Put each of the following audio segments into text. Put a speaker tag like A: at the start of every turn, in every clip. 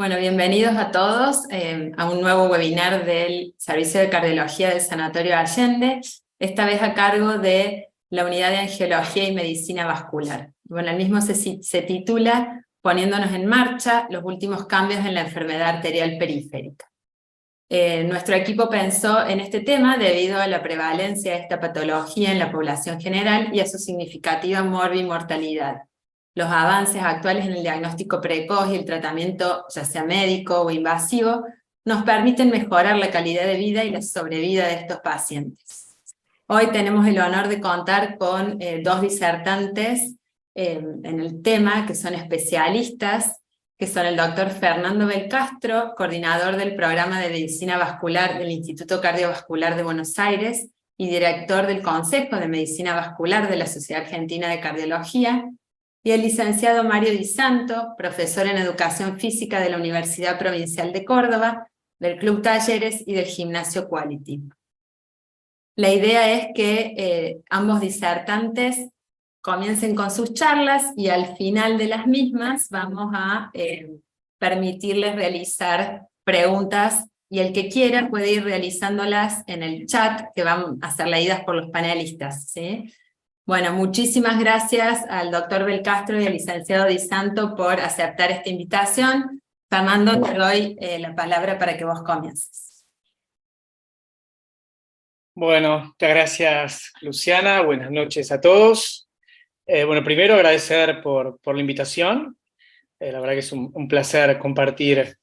A: Bueno, bienvenidos a todos a un nuevo webinar del Servicio de Cardiología del Sanatorio Allende, esta vez a cargo de la Unidad de Angiología y Medicina Vascular. Bueno, el mismo se titula Poniéndonos en marcha, los últimos cambios en la enfermedad arterial periférica. Nuestro equipo pensó en este tema debido a la prevalencia de esta patología en la población general y a su significativa morbimortalidad. Los avances actuales en el diagnóstico precoz y el tratamiento, ya sea médico o invasivo, nos permiten mejorar la calidad de vida y la sobrevida de estos pacientes. Hoy tenemos el honor de contar con dos disertantes en el tema, que son especialistas, que son el doctor Fernando Belcastro, coordinador del programa de Medicina Vascular del Instituto Cardiovascular de Buenos Aires y director del Consejo de Medicina Vascular de la Sociedad Argentina de Cardiología, y el licenciado Mario Di Santo, profesor en Educación Física de la Universidad Provincial de Córdoba, del Club Talleres y del Gimnasio Quality. La idea es que ambos disertantes comiencen con sus charlas y al final de las mismas vamos a permitirles realizar preguntas y el que quiera puede ir realizándolas en el chat que van a ser leídas por los panelistas, ¿sí? Bueno, muchísimas gracias al doctor Belcastro y al licenciado Di Santo por aceptar esta invitación. Fernando, te doy la palabra para que vos comiences.
B: Bueno, muchas gracias, Luciana. Buenas noches a todos. Bueno, primero agradecer por la invitación. La verdad que es un placer compartir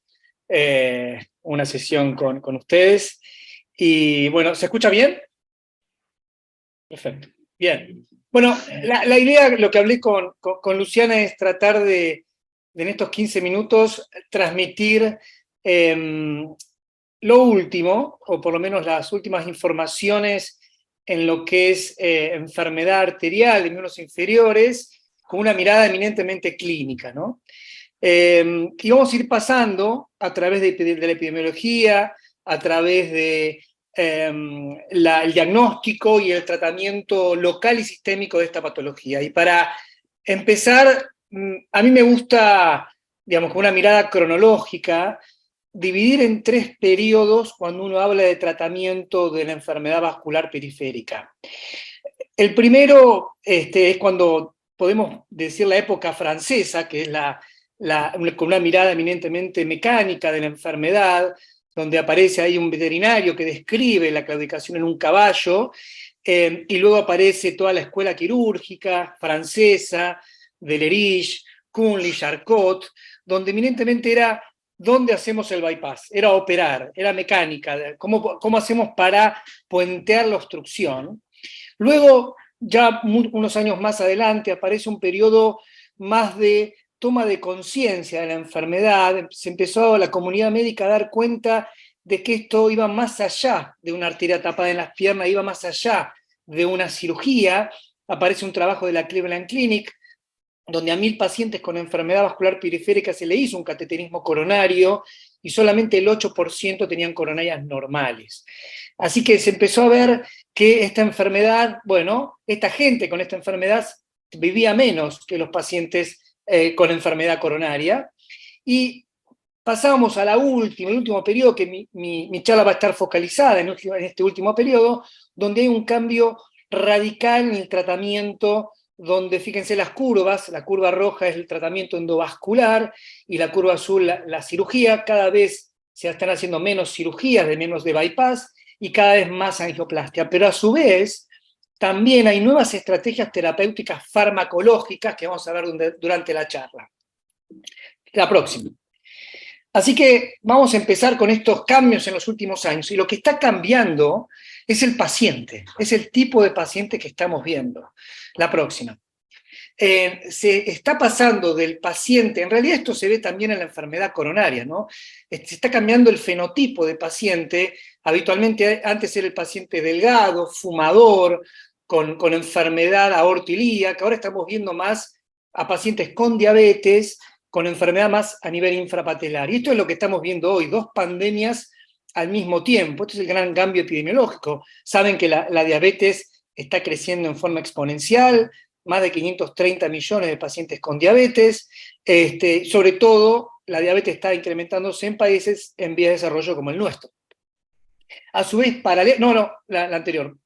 B: una sesión con ustedes. Y bueno, ¿se escucha bien? Perfecto. Bien. Bueno, la idea, lo que hablé con Luciana es tratar de en estos 15 minutos transmitir lo último, o por lo menos las últimas informaciones en lo que es enfermedad arterial de miembros inferiores, con una mirada eminentemente clínica, ¿no? Y vamos a ir pasando a través de la epidemiología, a través de el diagnóstico y el tratamiento local y sistémico de esta patología. Y para empezar, a mí me gusta, digamos, con una mirada cronológica, dividir en 3 periodos cuando uno habla de tratamiento de la enfermedad vascular periférica. El primero es cuando podemos decir la época francesa, que es con una mirada eminentemente mecánica de la enfermedad, donde aparece ahí un veterinario que describe la claudicación en un caballo, y luego aparece toda la escuela quirúrgica francesa, Dellerich, Kunli, Charcot, donde eminentemente era ¿dónde hacemos el bypass? Era operar, era mecánica, ¿cómo hacemos para puentear la obstrucción? Luego, ya unos años más adelante, aparece un periodo más de toma de conciencia de la enfermedad. Se empezó la comunidad médica a dar cuenta de que esto iba más allá de una arteria tapada en las piernas, iba más allá de una cirugía. Aparece un trabajo de la Cleveland Clinic, donde a 1000 pacientes con enfermedad vascular periférica se le hizo un cateterismo coronario y solamente el 8% tenían coronarias normales. Así que se empezó a ver que esta enfermedad, bueno, esta gente con esta enfermedad vivía menos que los pacientes con enfermedad coronaria. Y pasábamos a el último periodo, que mi charla va a estar focalizada en este último periodo, donde hay un cambio radical en el tratamiento, donde fíjense las curvas, la curva roja es el tratamiento endovascular y la curva azul la cirugía. Cada vez se están haciendo menos cirugías, menos de bypass y cada vez más angioplastia, pero a su vez también hay nuevas estrategias terapéuticas farmacológicas que vamos a ver durante la charla. La próxima. Así que vamos a empezar con estos cambios en los últimos años, y lo que está cambiando es el paciente, es el tipo de paciente que estamos viendo. La próxima. Se está pasando del paciente, en realidad esto se ve también en la enfermedad coronaria, ¿no? Se está cambiando el fenotipo de paciente. Habitualmente antes era el paciente delgado, fumador, con enfermedad aortoilíaca. Ahora estamos viendo más a pacientes con diabetes, con enfermedad más a nivel infrapatelar. Y esto es lo que estamos viendo hoy, 2 pandemias al mismo tiempo. Este es el gran cambio epidemiológico. Saben que la diabetes está creciendo en forma exponencial, más de 530 millones de pacientes con diabetes, sobre todo la diabetes está incrementándose en países en vías de desarrollo como el nuestro. A su vez, la anterior.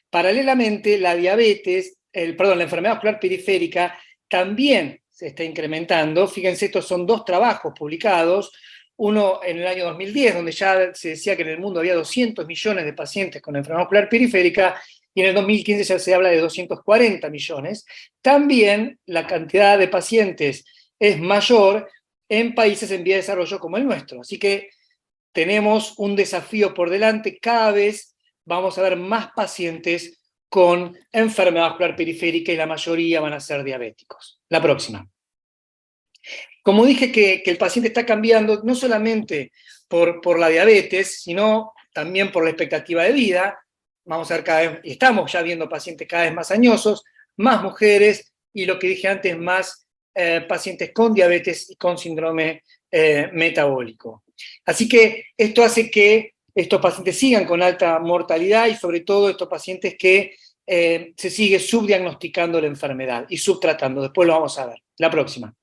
B: Paralelamente, la enfermedad vascular periférica también se está incrementando. Fíjense, estos son dos trabajos publicados, uno en el año 2010, donde ya se decía que en el mundo había 200 millones de pacientes con enfermedad vascular periférica, y en el 2015 ya se habla de 240 millones. También la cantidad de pacientes es mayor en países en vía de desarrollo como el nuestro. Así que tenemos un desafío por delante. Cada vez vamos a ver más pacientes con enfermedad vascular periférica y la mayoría van a ser diabéticos. La próxima. Como dije que el paciente está cambiando no solamente por la diabetes, sino también por la expectativa de vida. Vamos a ver estamos ya viendo pacientes cada vez más añosos, más mujeres, y lo que dije antes, más pacientes con diabetes y con síndrome metabólico. Así que esto hace que estos pacientes sigan con alta mortalidad, y sobre todo estos pacientes que se sigue subdiagnosticando la enfermedad y subtratando. Después lo vamos a ver. La próxima.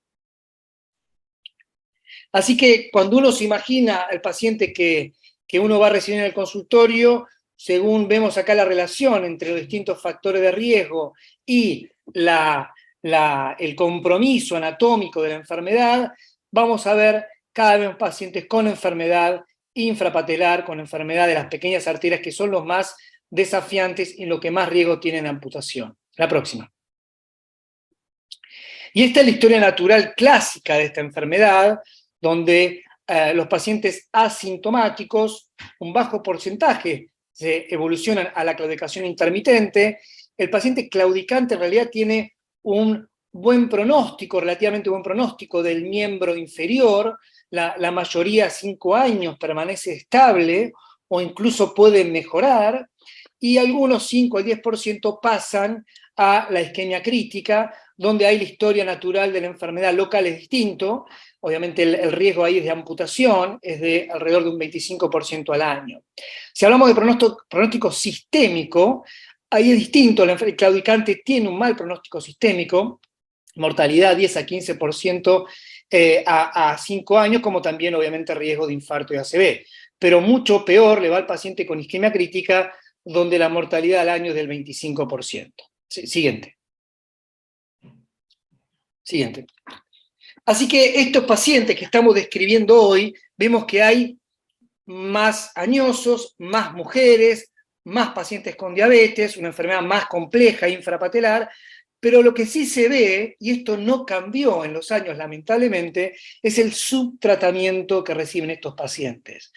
B: Así que cuando uno se imagina al paciente que uno va a recibir en el consultorio, según vemos acá la relación entre los distintos factores de riesgo y el compromiso anatómico de la enfermedad, vamos a ver cada vez más pacientes con enfermedad infrapatelar, con enfermedad de las pequeñas arterias, que son los más desafiantes y lo que más riesgo tienen de amputación. La próxima. Y esta es la historia natural clásica de esta enfermedad, donde los pacientes asintomáticos, un bajo porcentaje, se evolucionan a la claudicación intermitente. El paciente claudicante en realidad tiene un buen pronóstico, relativamente buen pronóstico del miembro inferior. La mayoría, 5 años, permanece estable o incluso puede mejorar, y algunos 5 al 10% pasan a la isquemia crítica, donde hay la historia natural de la enfermedad local es distinto. Obviamente el riesgo ahí es de amputación, es de alrededor de un 25% al año. Si hablamos de pronóstico sistémico, ahí es distinto. El claudicante tiene un mal pronóstico sistémico, mortalidad 10 a 15% a 5 años, como también obviamente riesgo de infarto y ACV. Pero mucho peor le va al paciente con isquemia crítica, donde la mortalidad al año es del 25%. Siguiente. Siguiente. Así que estos pacientes que estamos describiendo hoy, vemos que hay más añosos, más mujeres, más pacientes con diabetes, una enfermedad más compleja, infrapatelar, pero lo que sí se ve, y esto no cambió en los años lamentablemente, es el subtratamiento que reciben estos pacientes.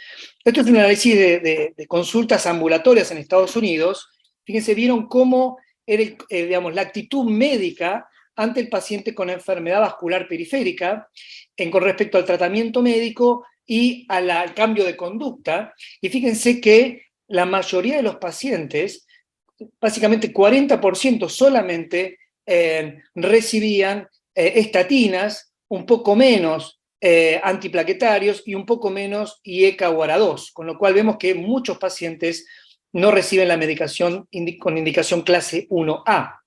B: Esto es un análisis de consultas ambulatorias en Estados Unidos. Fíjense, vieron cómo era la actitud médica ante el paciente con enfermedad vascular periférica con respecto al tratamiento médico y al cambio de conducta. Y fíjense que la mayoría de los pacientes, básicamente 40% solamente, recibían estatinas, un poco menos antiplaquetarios y un poco menos IECA o ARA2, con lo cual vemos que muchos pacientes no reciben la medicación con indicación clase 1A.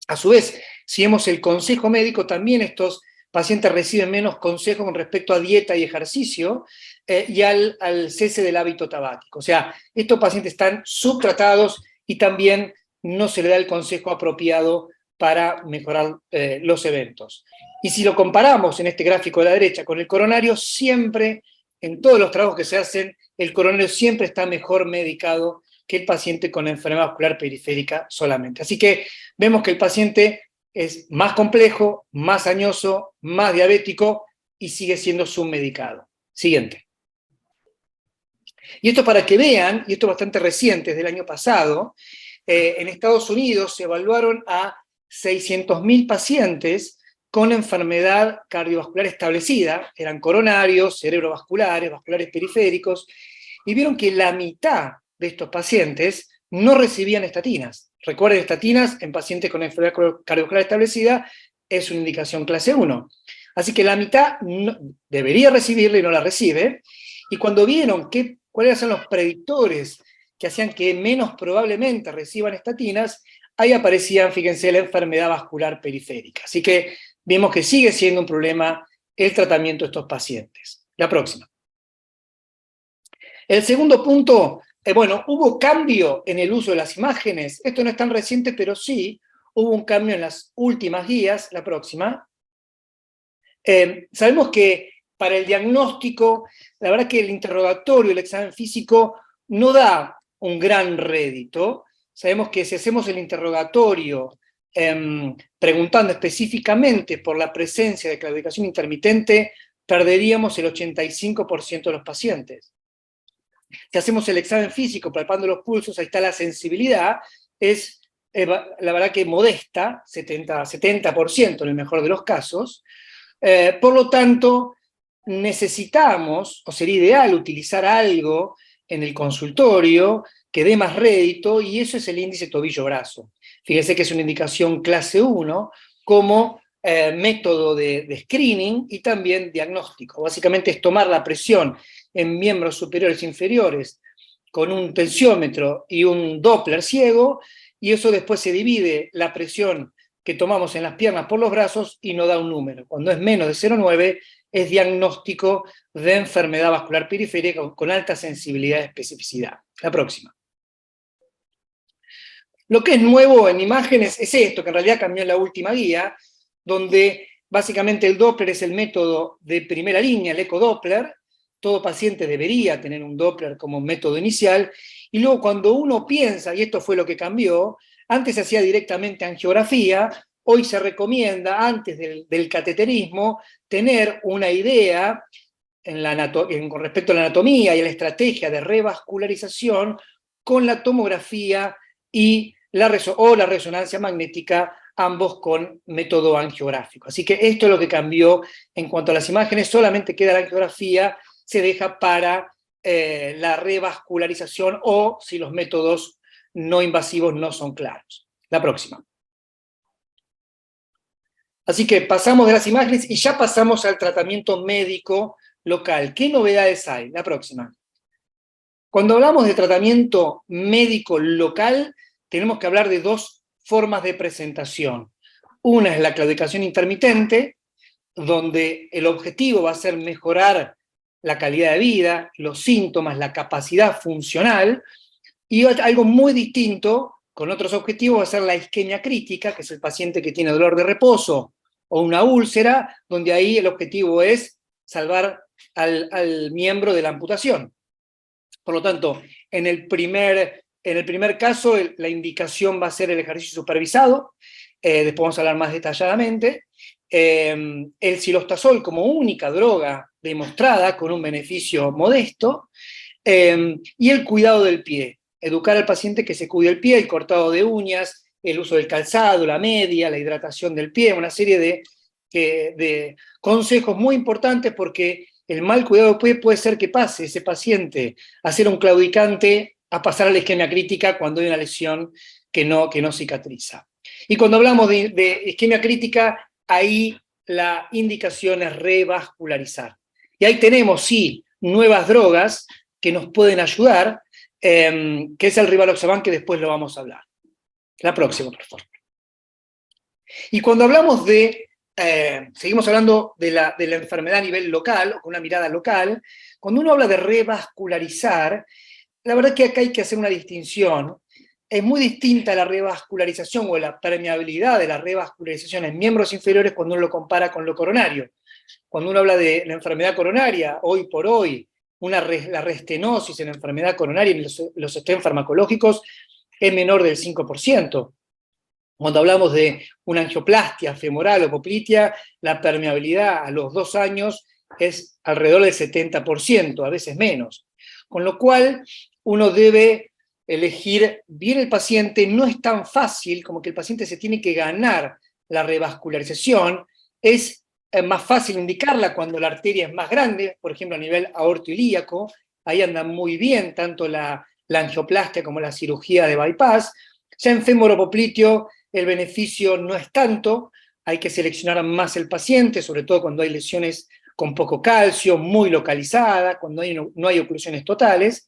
B: A su vez, si vemos el consejo médico, también estos pacientes reciben menos consejo con respecto a dieta y ejercicio y al cese del hábito tabáquico. O sea, estos pacientes están subtratados y también no se le da el consejo apropiado para mejorar los eventos. Y si lo comparamos en este gráfico de la derecha con el coronario, siempre, en todos los trabajos que se hacen, el coronario siempre está mejor medicado que el paciente con enfermedad vascular periférica solamente. Así que vemos que el paciente es más complejo, más añoso, más diabético y sigue siendo submedicado. Siguiente. Y esto para que vean, y esto es bastante reciente, es del año pasado, en Estados Unidos se evaluaron a 600.000 pacientes con enfermedad cardiovascular establecida, eran coronarios, cerebrovasculares, vasculares periféricos, y vieron que la mitad de estos pacientes no recibían estatinas. Recuerden, estatinas en pacientes con enfermedad cardiovascular establecida es una indicación clase 1. Así que la mitad debería recibirla y no la recibe. Y cuando vieron cuáles son los predictores que hacían que menos probablemente reciban estatinas, ahí aparecían, fíjense, la enfermedad vascular periférica. Así que vemos que sigue siendo un problema el tratamiento de estos pacientes. La próxima. El segundo punto, bueno, hubo cambio en el uso de las imágenes. Esto no es tan reciente, pero sí hubo un cambio en las últimas guías. La próxima. Sabemos que para el diagnóstico, la verdad que el interrogatorio, el examen físico, no da un gran rédito. Sabemos que si hacemos el interrogatorio preguntando específicamente por la presencia de claudicación intermitente, perderíamos el 85% de los pacientes. Si hacemos el examen físico palpando los pulsos, ahí está la sensibilidad, es la verdad que modesta, 70% en el mejor de los casos. Por lo tanto, necesitamos, o sería ideal, utilizar algo en el consultorio que dé más rédito, y eso es el índice tobillo-brazo. Fíjense que es una indicación clase 1 como método de screening y también diagnóstico. Básicamente es tomar la presión en miembros superiores e inferiores con un tensiómetro y un Doppler ciego, y eso después se divide la presión que tomamos en las piernas por los brazos y nos da un número. Cuando es menos de 0,9 es diagnóstico de enfermedad vascular periférica con alta sensibilidad y especificidad. La próxima. Lo que es nuevo en imágenes es esto, que en realidad cambió en la última guía, donde básicamente el Doppler es el método de primera línea, el ecodoppler. Todo paciente debería tener un Doppler como método inicial, y luego cuando uno piensa, y esto fue lo que cambió, antes se hacía directamente angiografía, hoy se recomienda, antes del cateterismo, tener una idea con respecto a la anatomía y a la estrategia de revascularización con la tomografía y la resonancia magnética, ambos con método angiográfico. Así que esto es lo que cambió en cuanto a las imágenes, solamente queda la angiografía, se deja para la revascularización o si los métodos no invasivos no son claros. La próxima. Así que pasamos de las imágenes y ya pasamos al tratamiento médico local. ¿Qué novedades hay? La próxima. Cuando hablamos de tratamiento médico local, tenemos que hablar de dos formas de presentación. Una es la claudicación intermitente, donde el objetivo va a ser mejorar la calidad de vida, los síntomas, la capacidad funcional, y algo muy distinto, con otros objetivos, va a ser la isquemia crítica, que es el paciente que tiene dolor de reposo o una úlcera, donde ahí el objetivo es salvar al miembro de la amputación. Por lo tanto, en el primer caso, la indicación va a ser el ejercicio supervisado, después vamos a hablar más detalladamente. El cilostazol como única droga demostrada con un beneficio modesto, y el cuidado del pie. Educar al paciente que se cuide el pie, el cortado de uñas, el uso del calzado, la media, la hidratación del pie, una serie de consejos muy importantes, porque el mal cuidado del pie puede ser que pase ese paciente a ser un claudicante a pasar a la isquemia crítica cuando hay una lesión que no cicatriza. Y cuando hablamos de isquemia crítica, ahí la indicación es revascularizar. Y ahí tenemos, sí, nuevas drogas que nos pueden ayudar, que es el Rivaroxaban, que después lo vamos a hablar. La próxima, por favor. Y cuando hablamos seguimos hablando de la enfermedad a nivel local, con una mirada local, cuando uno habla de revascularizar, la verdad que acá hay que hacer una distinción. Es muy distinta la revascularización o la permeabilidad de la revascularización en miembros inferiores cuando uno lo compara con lo coronario. Cuando uno habla de la enfermedad coronaria, hoy por hoy, la restenosis en la enfermedad coronaria en los stent farmacológicos es menor del 5%. Cuando hablamos de una angioplastia femoral o poplitea, la permeabilidad a los 2 años es alrededor del 70%, a veces menos. Con lo cual, uno debe elegir bien el paciente. No es tan fácil como que el paciente se tiene que ganar la revascularización. Es más fácil indicarla cuando la arteria es más grande, por ejemplo a nivel aortoilíaco. Ahí anda muy bien tanto la angioplastia como la cirugía de bypass. Ya en femoropopliteo el beneficio no es tanto, hay que seleccionar más el paciente, sobre todo cuando hay lesiones con poco calcio, muy localizadas, cuando no hay oclusiones totales,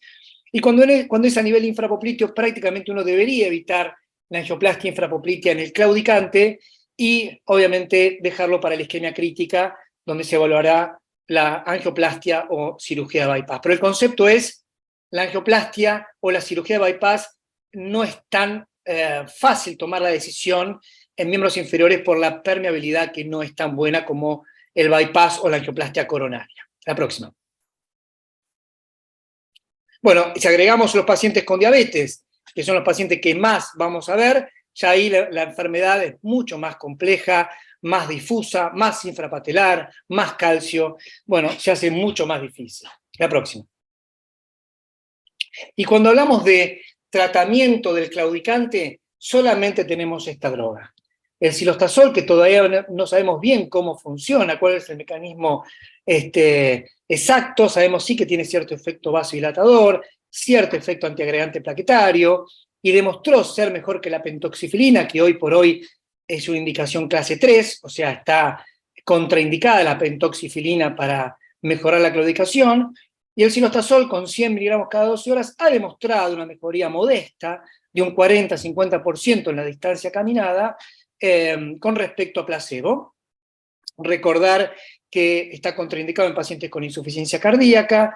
B: y cuando es a nivel infrapopliteo, prácticamente uno debería evitar la angioplastia infrapoplitea en el claudicante, y obviamente dejarlo para la isquemia crítica, donde se evaluará la angioplastia o cirugía de bypass. Pero el concepto es, la angioplastia o la cirugía de bypass no es tan fácil tomar la decisión en miembros inferiores por la permeabilidad que no es tan buena como el bypass o la angioplastia coronaria. La próxima. Bueno, si agregamos los pacientes con diabetes, que son los pacientes que más vamos a ver, ya ahí la enfermedad es mucho más compleja, más difusa, más infrapatelar, más calcio, bueno, se hace mucho más difícil. La próxima. Y cuando hablamos de tratamiento del claudicante, solamente tenemos esta droga. El cilostazol, que todavía no sabemos bien cómo funciona, cuál es el mecanismo exacto, sabemos sí que tiene cierto efecto vasodilatador, cierto efecto antiagregante plaquetario, y demostró ser mejor que la pentoxifilina, que hoy por hoy es una indicación clase 3, o sea, está contraindicada la pentoxifilina para mejorar la claudicación, y el cilostazol con 100 miligramos cada 12 horas ha demostrado una mejoría modesta de un 40-50% en la distancia caminada con respecto a placebo. Recordar que está contraindicado en pacientes con insuficiencia cardíaca,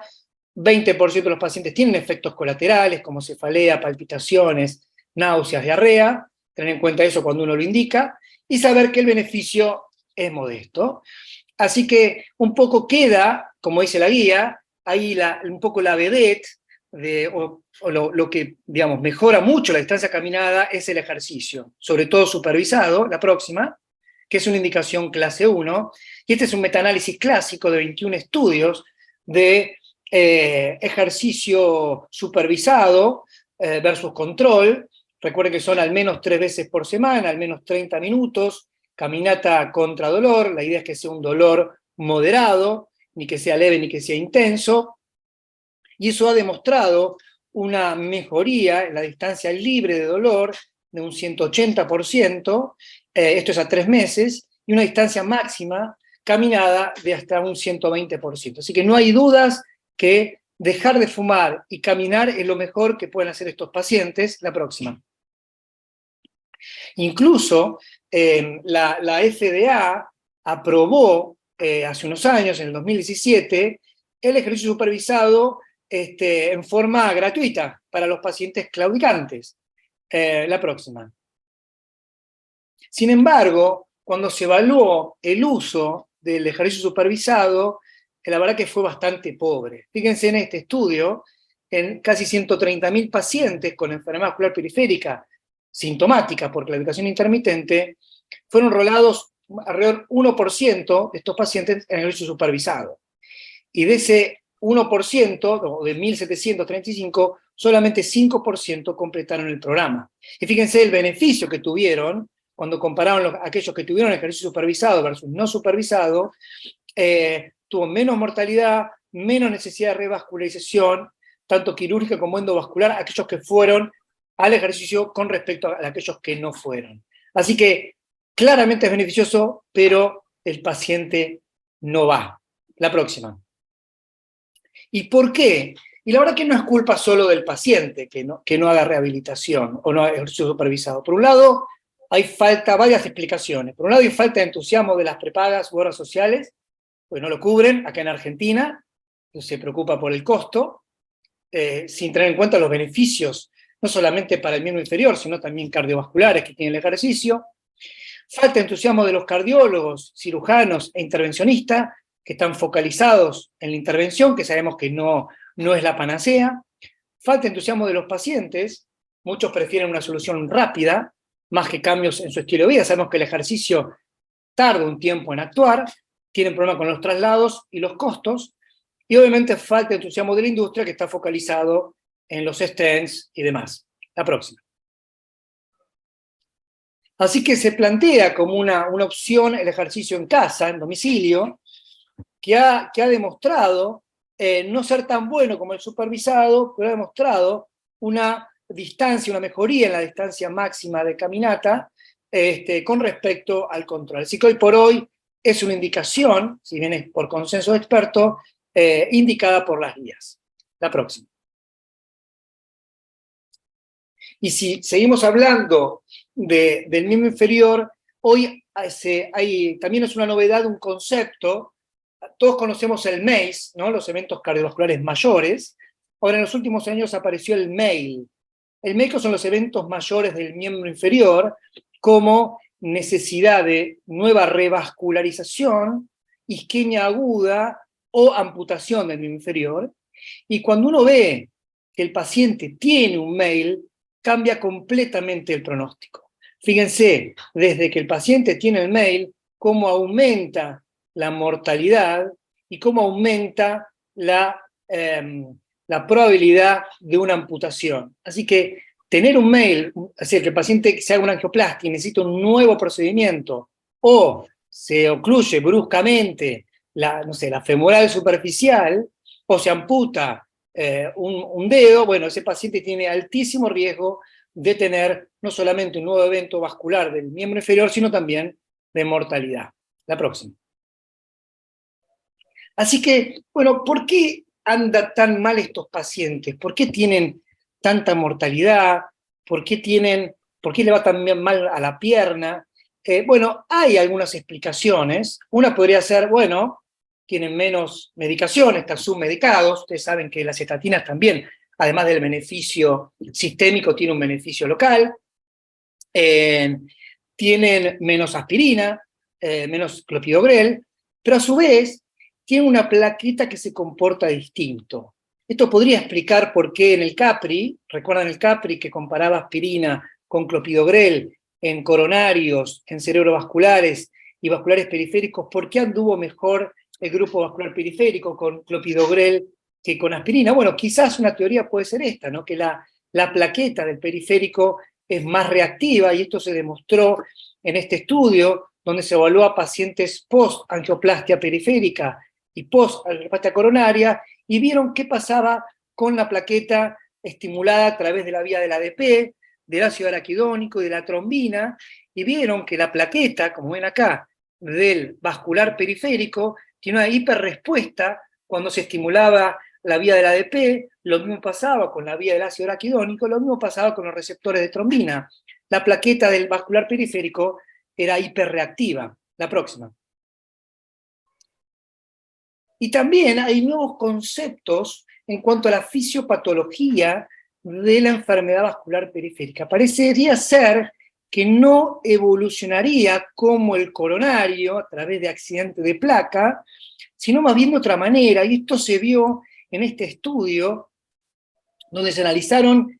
B: 20% de los pacientes tienen efectos colaterales como cefalea, palpitaciones, náuseas, diarrea, tener en cuenta eso cuando uno lo indica, y saber que el beneficio es modesto. Así que un poco queda, como dice la guía, ahí un poco la vedette, lo que, digamos, mejora mucho la distancia caminada es el ejercicio, sobre todo supervisado, la próxima, que es una indicación clase 1, y este es un metaanálisis clásico de 21 estudios de ejercicio supervisado versus control. Recuerden que son al menos 3 veces por semana, al menos 30 minutos, caminata contra dolor, la idea es que sea un dolor moderado, ni que sea leve ni que sea intenso, y eso ha demostrado una mejoría en la distancia libre de dolor de un 180%, esto es a 3 meses, y una distancia máxima caminada de hasta un 120%. Así que no hay dudas que dejar de fumar y caminar es lo mejor que pueden hacer estos pacientes. La próxima. Incluso la FDA aprobó hace unos años, en el 2017, el ejercicio supervisado en forma gratuita para los pacientes claudicantes. La próxima. Sin embargo, cuando se evaluó el uso del ejercicio supervisado, la verdad que fue bastante pobre. Fíjense en este estudio, en casi 130.000 pacientes con enfermedad vascular periférica sintomática por claudicación intermitente, fueron enrolados alrededor 1% de estos pacientes en ejercicio supervisado. Y de ese 1%, o de 1.735, solamente 5% completaron el programa. Y fíjense el beneficio que tuvieron cuando compararon aquellos que tuvieron ejercicio supervisado versus no supervisado, tuvo menos mortalidad, menos necesidad de revascularización, tanto quirúrgica como endovascular, aquellos que fueron al ejercicio con respecto a aquellos que no fueron. Así que claramente es beneficioso, pero el paciente no va. La próxima. ¿Y por qué? Y la verdad que no es culpa solo del paciente que no haga rehabilitación o no haga ejercicio supervisado. Por un lado, hay varias explicaciones. Por un lado, hay falta de entusiasmo de las prepagas u obras sociales, pues no lo cubren acá en Argentina, se preocupa por el costo, sin tener en cuenta los beneficios, no solamente para el miembro inferior, sino también cardiovasculares que tiene el ejercicio. Falta de entusiasmo de los cardiólogos, cirujanos e intervencionistas, que están focalizados en la intervención, que sabemos que no es la panacea. Falta de entusiasmo de los pacientes, muchos prefieren una solución rápida, más que cambios en su estilo de vida. Sabemos que el ejercicio tarda un tiempo en actuar, tienen problemas con los traslados y los costos, y obviamente falta de entusiasmo de la industria que está focalizado en los stents y demás. La próxima. Así que se plantea como una opción el ejercicio en casa, en domicilio, que ha demostrado no ser tan bueno como el supervisado, pero ha demostrado una distancia, una mejoría en la distancia máxima de caminata con respecto al control. Así que hoy por hoy es una indicación, si bien es por consenso de expertos, indicada por las guías. La próxima. Y si seguimos hablando del miembro inferior, hoy también es una novedad un concepto todos conocemos el MACE, ¿no? Los eventos cardiovasculares mayores. Ahora, en los últimos años apareció el MAIL. El MAIL son los eventos mayores del miembro inferior, como necesidad de nueva revascularización, isquemia aguda o amputación del miembro inferior. Y cuando uno ve que el paciente tiene un MAIL, cambia completamente el pronóstico. Fíjense, desde que el paciente tiene el MAIL, cómo aumenta la mortalidad y cómo aumenta la probabilidad de una amputación. Así que tener un MAIL, es decir, que el paciente se haga una angioplastia y necesita un nuevo procedimiento, o se ocluye bruscamente no sé, la femoral superficial, o se amputa un dedo, bueno, ese paciente tiene altísimo riesgo de tener no solamente un nuevo evento vascular del miembro inferior, sino también de mortalidad. La próxima. Así que, bueno, ¿por qué andan tan mal estos pacientes? ¿Por qué tienen tanta mortalidad? ¿Por qué le va tan mal a la pierna? Bueno, hay algunas explicaciones. Una podría ser, bueno, tienen menos medicación, están submedicados. Ustedes saben que las estatinas también, además del beneficio sistémico, tienen un beneficio local. Tienen menos aspirina, menos clopidogrel, pero a su vez tiene una plaqueta que se comporta distinto. Esto podría explicar por qué en el Capri, ¿recuerdan el Capri que comparaba aspirina con clopidogrel en coronarios, en cerebrovasculares y vasculares periféricos? ¿Por qué anduvo mejor el grupo vascular periférico con clopidogrel que con aspirina? Bueno, quizás una teoría puede ser esta, ¿no? Que la plaqueta del periférico es más reactiva, y esto se demostró en este estudio, donde se evaluó a pacientes post-angioplastia periférica y post-angioplastia coronaria, y vieron qué pasaba con la plaqueta estimulada a través de la vía del ADP, del ácido araquidónico y de la trombina, y vieron que la plaqueta, como ven acá, del vascular periférico, tiene una hiperrespuesta cuando se estimulaba la vía del ADP, lo mismo pasaba con la vía del ácido araquidónico, lo mismo pasaba con los receptores de trombina. La plaqueta del vascular periférico era hiperreactiva. La próxima. Y también hay nuevos conceptos en cuanto a la fisiopatología de la enfermedad vascular periférica. Parecería ser que no evolucionaría como el coronario a través de accidente de placa, sino más bien de otra manera, y esto se vio en este estudio, donde se analizaron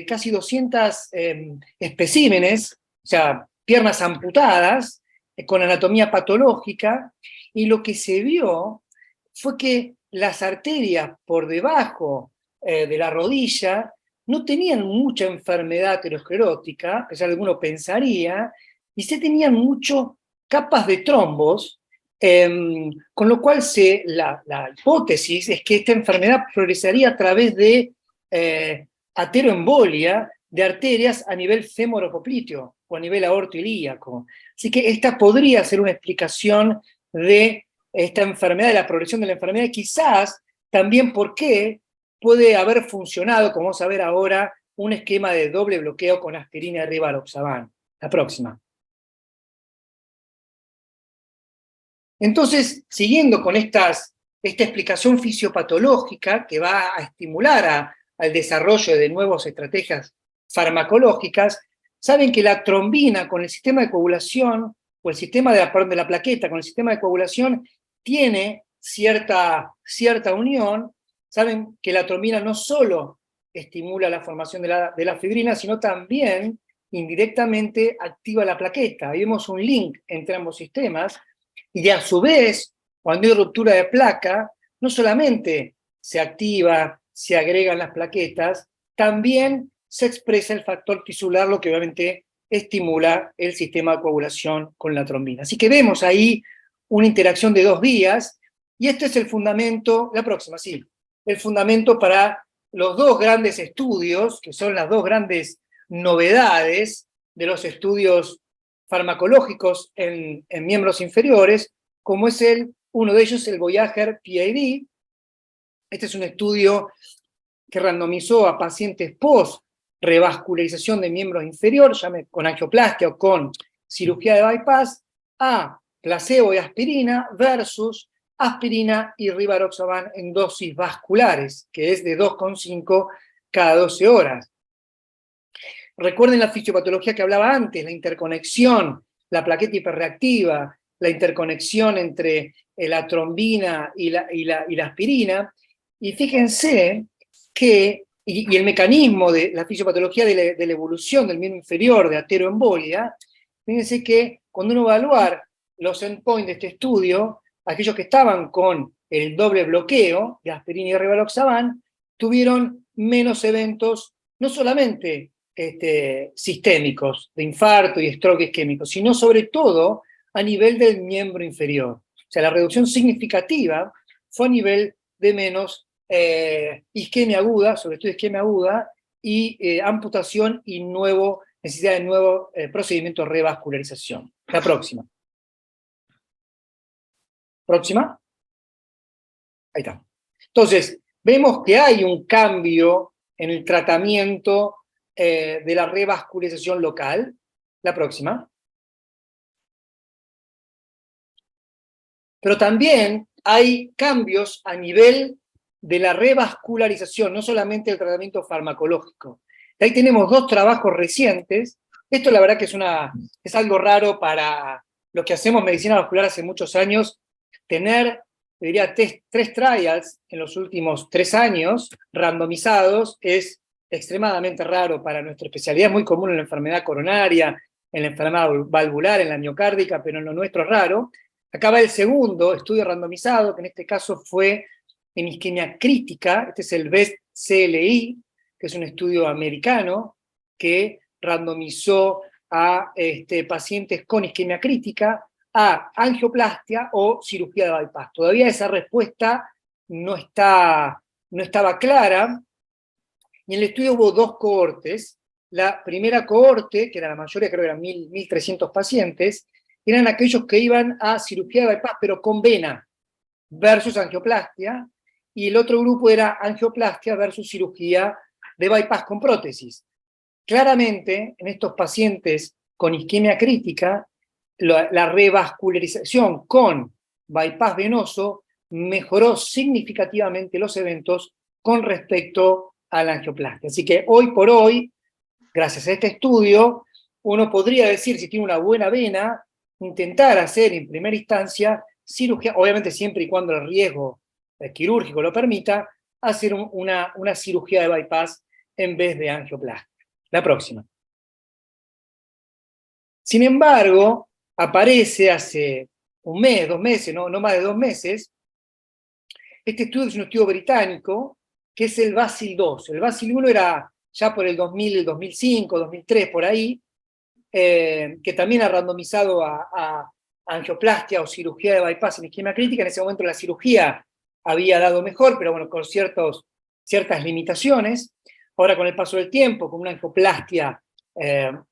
B: casi 200 especímenes, o sea, piernas amputadas, con anatomía patológica, y lo que se vio fue que las arterias por debajo de la rodilla no tenían mucha enfermedad aterosclerótica, a pesar de que uno pensaría, y se tenían muchas capas de trombos, con lo cual la hipótesis es que esta enfermedad progresaría a través de ateroembolia de arterias a nivel femoropopliteo o a nivel aortoilíaco. Así que esta podría ser una explicación de esta enfermedad, de la progresión de la enfermedad, y quizás también por qué puede haber funcionado, como vamos a ver ahora, un esquema de doble bloqueo con aspirina y rivaroxaban. La próxima. Entonces, siguiendo con esta explicación fisiopatológica que va a estimular al desarrollo de nuevas estrategias farmacológicas, saben que la trombina con el sistema de coagulación, o el sistema de la plaqueta con el sistema de coagulación, tiene cierta unión. Saben que la trombina no solo estimula la formación de la fibrina, sino también indirectamente activa la plaqueta. Ahí vemos un link entre ambos sistemas, y a su vez, cuando hay ruptura de placa, no solamente se activa, se agregan las plaquetas, también se expresa el factor tisular, lo que obviamente estimula el sistema de coagulación con la trombina. Así que vemos ahí una interacción de dos vías, y este es el fundamento, la próxima, sí, el fundamento para los dos grandes estudios, que son las dos grandes novedades de los estudios farmacológicos en miembros inferiores, como es uno de ellos, el Voyager PID. Este es un estudio que randomizó a pacientes post-revascularización de miembros inferiores, con angioplastia o con cirugía de bypass, a placebo y aspirina versus aspirina y rivaroxaban en dosis vasculares, que es de 2,5 cada 12 horas. Recuerden la fisiopatología que hablaba antes, la interconexión, la plaqueta hiperreactiva, la interconexión entre la trombina y la aspirina, y fíjense que, y el mecanismo de la fisiopatología de la evolución del miembro inferior de ateroembolia, fíjense que cuando uno va a evaluar los endpoints de este estudio, aquellos que estaban con el doble bloqueo de aspirina y rivaroxaban, tuvieron menos eventos, no solamente sistémicos, de infarto y stroke isquémico, sino sobre todo a nivel del miembro inferior. O sea, la reducción significativa fue a nivel de menos isquemia aguda, sobre todo isquemia aguda, y amputación y necesidad de nuevo procedimiento de revascularización. La próxima. ¿Próxima? Ahí está. Entonces, vemos que hay un cambio en el tratamiento de la revascularización local. La próxima. Pero también hay cambios a nivel de la revascularización, no solamente el tratamiento farmacológico. Ahí tenemos dos trabajos recientes. Esto la verdad que es algo raro para los que hacemos medicina vascular hace muchos años, tener, diría, tres trials en los últimos 3 años, randomizados, es extremadamente raro para nuestra especialidad. Es muy común en la enfermedad coronaria, en la enfermedad valvular, en la miocárdica, pero en lo nuestro es raro. Acá va el segundo estudio randomizado, que en este caso fue en isquemia crítica. Este es el BEST-CLI, que es un estudio americano que randomizó a pacientes con isquemia crítica a angioplastia o cirugía de bypass. Todavía esa respuesta no estaba clara, y en el estudio hubo 2 cohortes. La primera cohorte, que era la mayoría, creo que eran 1.300 pacientes, eran aquellos que iban a cirugía de bypass, pero con vena, versus angioplastia, y el otro grupo era angioplastia versus cirugía de bypass con prótesis. Claramente, en estos pacientes con isquemia crítica, la revascularización con bypass venoso mejoró significativamente los eventos con respecto a la angioplastia. Así que hoy por hoy, gracias a este estudio, uno podría decir, si tiene una buena vena, intentar hacer en primera instancia cirugía, obviamente siempre y cuando el riesgo quirúrgico lo permita, hacer una cirugía de bypass en vez de angioplastia. La próxima. Sin embargo, aparece hace 1 mes, 2 meses, no más de 2 meses, este estudio es un estudio británico, que es el BASIL-2. El BASIL-1 era ya por el 2000, 2005, 2003, por ahí, que también ha randomizado a angioplastia o cirugía de bypass en isquemia crítica. En ese momento la cirugía había dado mejor, pero bueno, con ciertas limitaciones. Ahora, con el paso del tiempo, con una angioplastia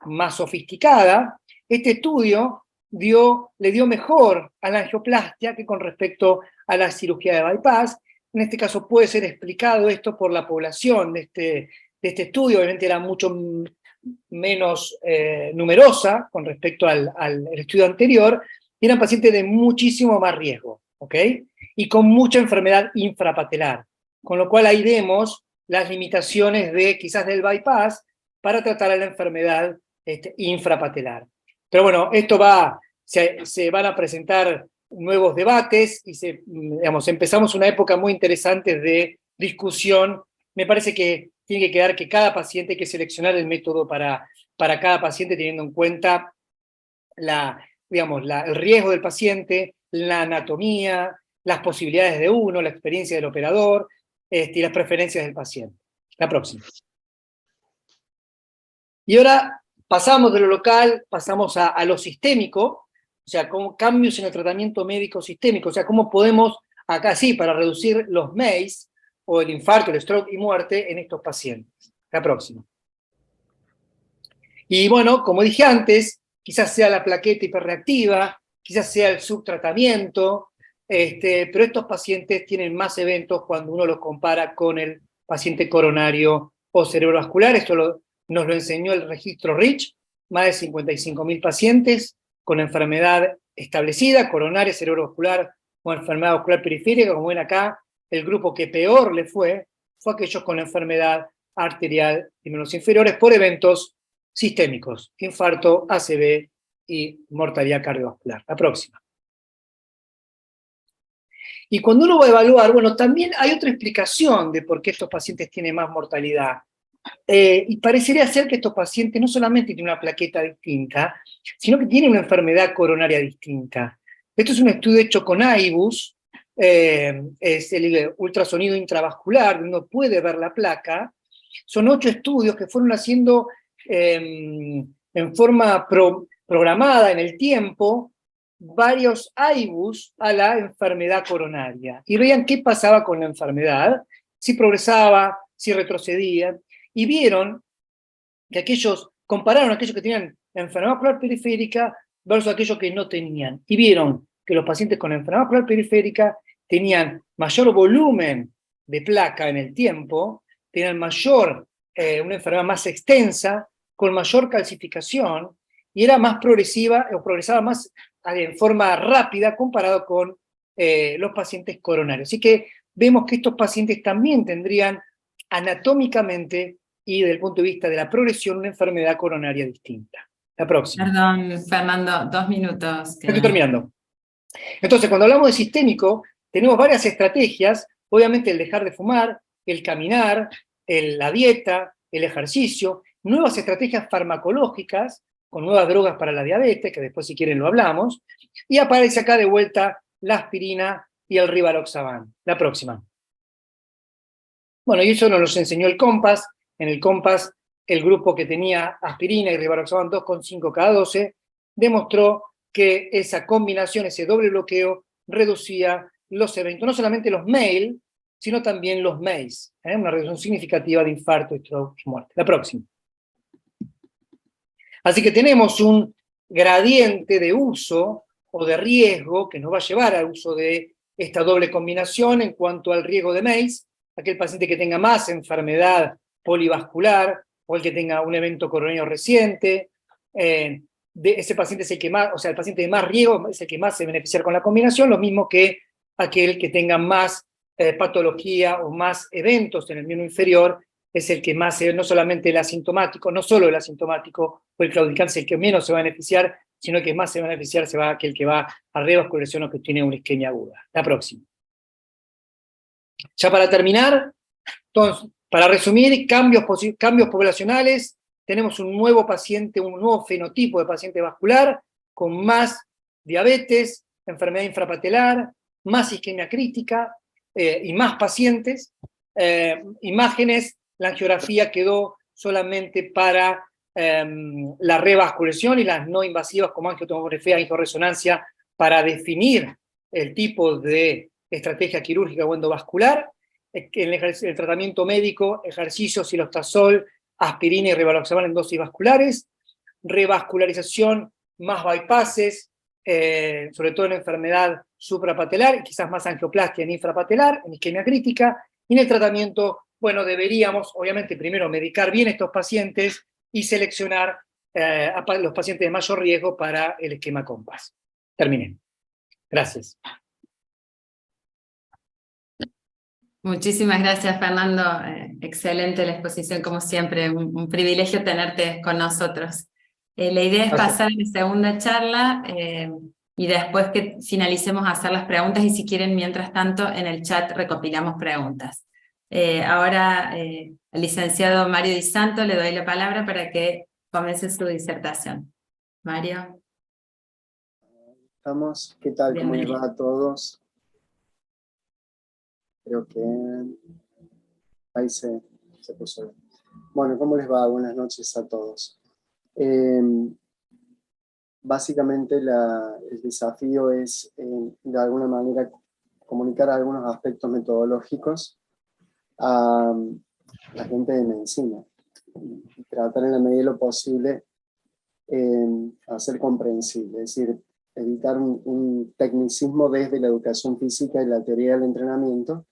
B: más sofisticada, este estudio le dio mejor a la angioplastia que con respecto a la cirugía de bypass. En este caso puede ser explicado esto por la población de este estudio. Obviamente era mucho menos numerosa con respecto al estudio anterior, y eran pacientes de muchísimo más riesgo, ¿ok? Y con mucha enfermedad infrapatelar, con lo cual ahí vemos las limitaciones quizás del bypass para tratar a la enfermedad infrapatelar. Pero bueno, esto se van a presentar nuevos debates y empezamos una época muy interesante de discusión. Me parece que tiene que quedar que cada paciente, hay que seleccionar el método para cada paciente teniendo en cuenta el riesgo del paciente, la anatomía, las posibilidades de uno, la experiencia del operador y las preferencias del paciente. La próxima. Y ahora pasamos de lo local, pasamos a lo sistémico, o sea, cambios en el tratamiento médico sistémico, o sea, cómo podemos, acá sí, para reducir los MACE, o el infarto, el stroke y muerte en estos pacientes. La próxima. Y bueno, como dije antes, quizás sea la plaqueta hiperreactiva, quizás sea el subtratamiento, pero estos pacientes tienen más eventos cuando uno los compara con el paciente coronario o cerebrovascular. Esto nos lo enseñó el registro REACH, más de 55.000 pacientes con enfermedad establecida, coronaria, cerebrovascular o enfermedad vascular periférica, como ven acá, el grupo que peor le fue aquellos con enfermedad arterial de miembros inferiores por eventos sistémicos, infarto, ACV y mortalidad cardiovascular. La próxima. Y cuando uno va a evaluar, bueno, también hay otra explicación de por qué estos pacientes tienen más mortalidad. Y parecería ser que estos pacientes no solamente tienen una plaqueta distinta, sino que tienen una enfermedad coronaria distinta. Esto es un estudio hecho con AIBUS, es el ultrasonido intravascular, donde uno puede ver la placa. Son 8 estudios que fueron haciendo en forma programada en el tiempo, varios AIBUS a la enfermedad coronaria. Y veían qué pasaba con la enfermedad, si progresaba, si retrocedía, y vieron que compararon a aquellos que tenían enfermedad vascular periférica versus aquellos que no tenían. Y vieron que los pacientes con enfermedad vascular periférica tenían mayor volumen de placa en el tiempo, tenían una enfermedad más extensa, con mayor calcificación, y era más progresiva, o progresaba más en forma rápida comparado con los pacientes coronarios. Así que vemos que estos pacientes también tendrían anatómicamente y desde el punto de vista de la progresión una enfermedad coronaria distinta. La próxima.
A: Perdón, Fernando, 2 minutos.
B: Estoy terminando. Entonces, cuando hablamos de sistémico, tenemos varias estrategias, obviamente el dejar de fumar, el caminar, la dieta, el ejercicio, nuevas estrategias farmacológicas, con nuevas drogas para la diabetes, que después si quieren lo hablamos, y aparece acá de vuelta la aspirina y el rivaroxaban. La próxima. Bueno, y eso nos lo enseñó el COMPAS. En el COMPAS, el grupo que tenía aspirina y rivaroxaban 2,5 cada 12, demostró que esa combinación, ese doble bloqueo, reducía los eventos, no solamente los MAIL, sino también los MACE, una reducción significativa de infarto, stroke y muerte. La próxima. Así que tenemos un gradiente de uso o de riesgo que nos va a llevar al uso de esta doble combinación en cuanto al riesgo de MACE, aquel paciente que tenga más enfermedad polivascular o el que tenga un evento coronario reciente, ese paciente es el que más, o sea, el paciente de más riesgo es el que más se beneficia con la combinación, lo mismo que aquel que tenga más patología o más eventos en el miembro inferior, es el que más, no solamente el asintomático, no solo el asintomático o el claudicante es el que menos se va a beneficiar, sino que más se va a beneficiar aquel que va a revascularización o que tiene una isquemia aguda. La próxima. Ya para terminar, entonces, para resumir, cambios poblacionales, tenemos un nuevo paciente, un nuevo fenotipo de paciente vascular, con más diabetes, enfermedad infrapatelar, más isquemia crítica y más pacientes. Imágenes, la angiografía quedó solamente para la revascularización y las no invasivas como angiotomografía, angioresonancia, para definir el tipo de estrategia quirúrgica o endovascular. El tratamiento médico, ejercicio, silostazol, aspirina y rivaroxaban en dosis vasculares, revascularización más bypasses, sobre todo en enfermedad suprapatelar, y quizás más angioplastia en infrapatelar, en isquemia crítica, y en el tratamiento, bueno, deberíamos, obviamente, primero medicar bien estos pacientes y seleccionar a los pacientes de mayor riesgo para el esquema COMPAS. Terminé. Gracias.
A: Muchísimas gracias, Fernando. Excelente la exposición, como siempre. Un privilegio tenerte con nosotros. La idea es pasar a la segunda charla y después que finalicemos hacer las preguntas y si quieren, mientras tanto, en el chat recopilamos preguntas. Ahora, al licenciado Mario Di Santo le doy la palabra para que comience su disertación. Mario.
C: Estamos. ¿Qué tal? ¿Cómo les va a todos? Creo que ahí se puso bien. Bueno, ¿cómo les va? Buenas noches a todos. Básicamente el desafío es, de alguna manera, comunicar algunos aspectos metodológicos a la gente de medicina. Y tratar en la medida de lo posible hacer comprensible, es decir, evitar un tecnicismo desde la educación física y la teoría del entrenamiento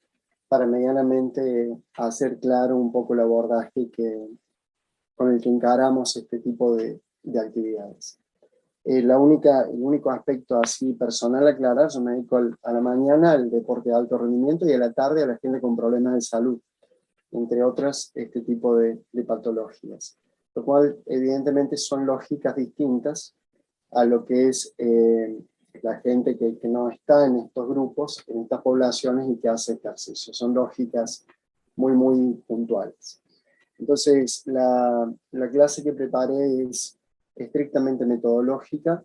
C: para medianamente hacer claro un poco el abordaje con el que encaramos este tipo de actividades. El único aspecto así personal a aclarar, yo me dedico a la mañana al deporte de alto rendimiento y a la tarde a la gente con problemas de salud, entre otras este tipo de patologías. Lo cual evidentemente son lógicas distintas a lo que es la gente que no está en estos grupos, en estas poblaciones y que hace ejercicio. Son lógicas muy puntuales. Entonces, la clase que preparé es estrictamente metodológica,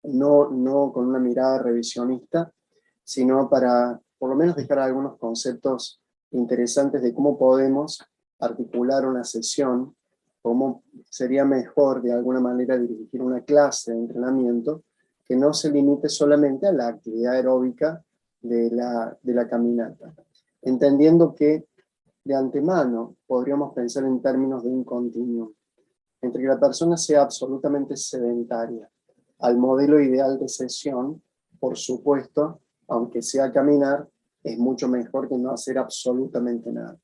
C: no con una mirada revisionista, sino para por lo menos dejar algunos conceptos interesantes de cómo podemos articular una sesión, cómo sería mejor de alguna manera dirigir una clase de entrenamiento que no se limite solamente a la actividad aeróbica de la caminata, entendiendo que de antemano podríamos pensar en términos de un continuum, entre que la persona sea absolutamente sedentaria al modelo ideal de sesión, por supuesto, aunque sea caminar, es mucho mejor que no hacer absolutamente nada.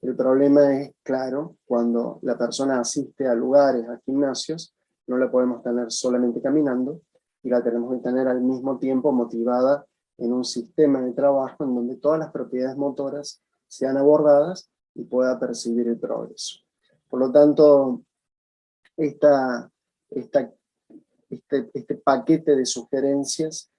C: El problema es, claro, cuando la persona asiste a lugares, a gimnasios, no la podemos tener solamente caminando, y la tenemos que tener al mismo tiempo motivada en un sistema de trabajo en donde todas las propiedades motoras sean abordadas y pueda percibir el progreso. Por lo tanto, este paquete de sugerencias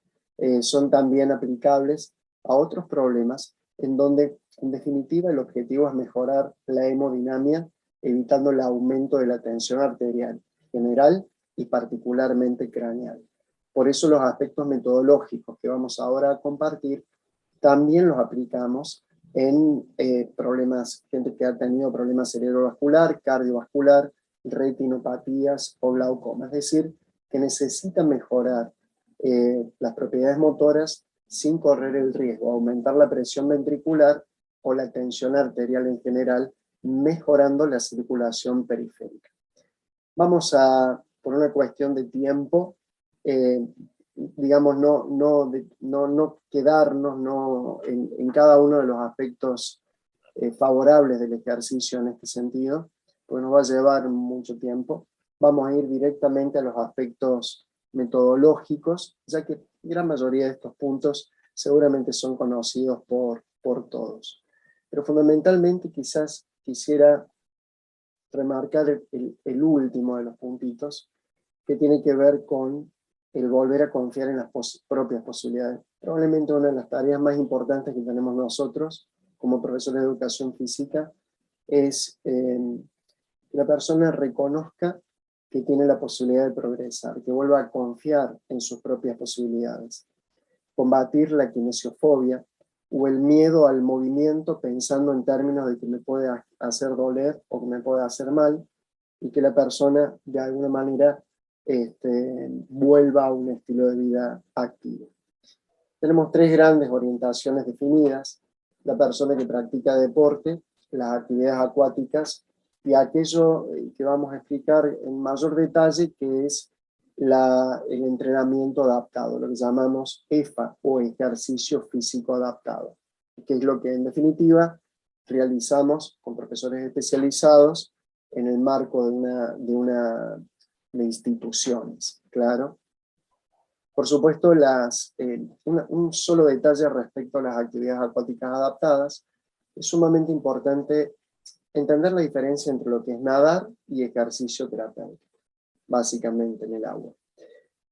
C: son también aplicables a otros problemas en donde, en definitiva, el objetivo es mejorar la hemodinamia, evitando el aumento de la tensión arterial general y particularmente craneal. Por eso los aspectos metodológicos que vamos ahora a compartir también los aplicamos en problemas, gente que ha tenido problemas cerebrovascular, cardiovascular, retinopatías o glaucoma, es decir, que necesita mejorar las propiedades motoras sin correr el riesgo, aumentar la presión ventricular o la tensión arterial en general, mejorando la circulación periférica. Vamos a, por una cuestión de tiempo, digamos, no quedarnos en cada uno de los aspectos favorables del ejercicio en este sentido, porque nos va a llevar mucho tiempo. Vamos a ir directamente a los aspectos metodológicos, ya que la gran mayoría de estos puntos seguramente son conocidos por todos. Pero fundamentalmente quizás quisiera remarcar el último de los puntitos, que tiene que ver con el volver a confiar en las propias posibilidades. Probablemente una de las tareas más importantes que tenemos nosotros como profesores de educación física es que la persona reconozca que tiene la posibilidad de progresar, que vuelva a confiar en sus propias posibilidades. Combatir la kinesiofobia o el miedo al movimiento pensando en términos de que me puede hacer doler o que me puede hacer mal, y que la persona de alguna manera vuelva a un estilo de vida activo. Tenemos tres grandes orientaciones definidas: la persona que practica deporte, las actividades acuáticas y aquello que vamos a explicar en mayor detalle, que es el entrenamiento adaptado, lo que llamamos EFA o ejercicio físico adaptado, que es lo que en definitiva realizamos con profesores especializados en el marco de instituciones, claro. Por supuesto, un solo detalle respecto a las actividades acuáticas adaptadas: es sumamente importante entender la diferencia entre lo que es nadar y ejercicio terapéutico, básicamente en el agua.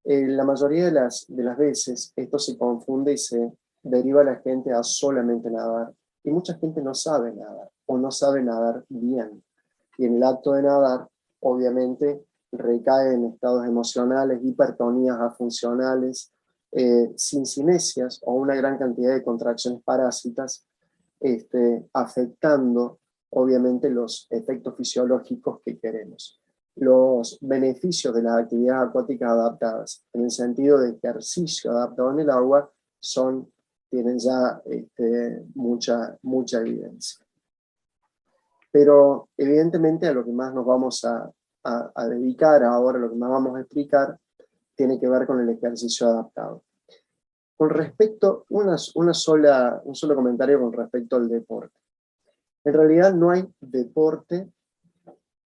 C: La mayoría de las veces esto se confunde y se deriva a la gente a solamente nadar, y mucha gente no sabe nadar, o no sabe nadar bien, y en el acto de nadar, obviamente, recae en estados emocionales, hipertonías afuncionales, sincinesias o una gran cantidad de contracciones parásitas, afectando obviamente los efectos fisiológicos que queremos. Los beneficios de las actividades acuáticas adaptadas, en el sentido de ejercicio adaptado en el agua, tienen ya mucha evidencia. Pero evidentemente a lo que más nos vamos a dedicar ahora, lo que más vamos a explicar, tiene que ver con el ejercicio adaptado. Con respecto, un solo comentario con respecto al deporte. En realidad no hay deporte,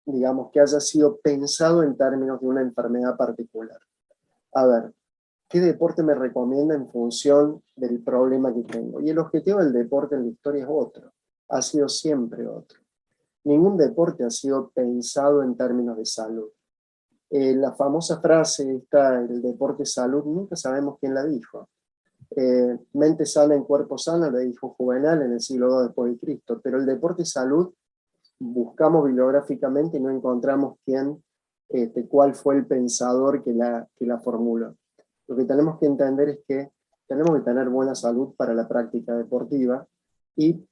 C: digamos, que haya sido pensado en términos de una enfermedad particular. a ver, ¿qué deporte me recomienda en función del problema que tengo? Y el objetivo del deporte en la historia es otro, ha sido siempre otro. Ningún deporte ha sido pensado en términos de salud. La famosa frase esta, el deporte es salud, nunca sabemos quién la dijo. Mente sana en cuerpo sano, la dijo Juvenal en el siglo II después de Cristo, pero el deporte es salud, buscamos bibliográficamente y no encontramos cuál fue el pensador que la formuló. Lo que tenemos que entender es que tenemos que tener buena salud para la práctica deportiva, y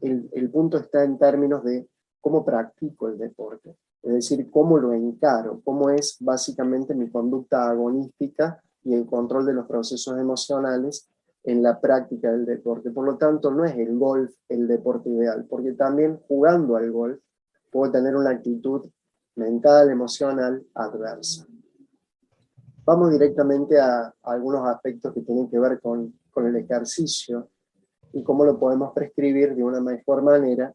C: el punto está en términos de cómo practico el deporte, es decir, cómo lo encaro, cómo es básicamente mi conducta agonística y el control de los procesos emocionales en la práctica del deporte. Por lo tanto, no es el golf el deporte ideal, porque también jugando al golf puedo tener una actitud mental, emocional, adversa. Vamos directamente a algunos aspectos que tienen que ver con el ejercicio y cómo lo podemos prescribir de una mejor manera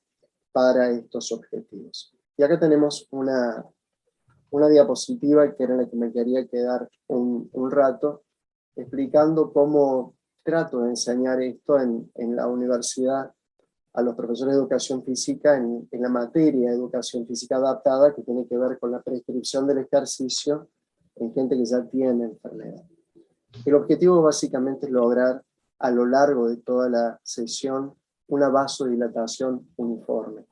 C: para estos objetivos. Y acá tenemos una diapositiva que era la que me quería quedar un rato, explicando cómo trato de enseñar esto en la universidad a los profesores de educación física en la materia de educación física adaptada, que tiene que ver con la prescripción del ejercicio en gente que ya tiene enfermedad. El objetivo básicamente es lograr a lo largo de toda la sesión una vasodilatación uniforme,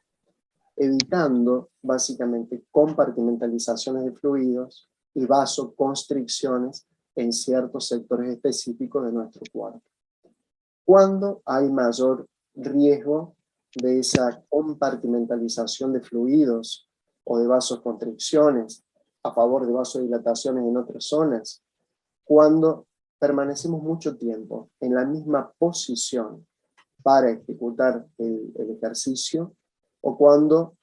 C: evitando básicamente compartimentalizaciones de fluidos y vasoconstricciones en ciertos sectores específicos de nuestro cuerpo. ¿Cuándo hay mayor riesgo de esa compartimentalización de fluidos o de vasoconstricciones a favor de vasodilataciones en otras zonas? Cuando permanecemos mucho tiempo en la misma posición para ejecutar el ejercicio, o cuando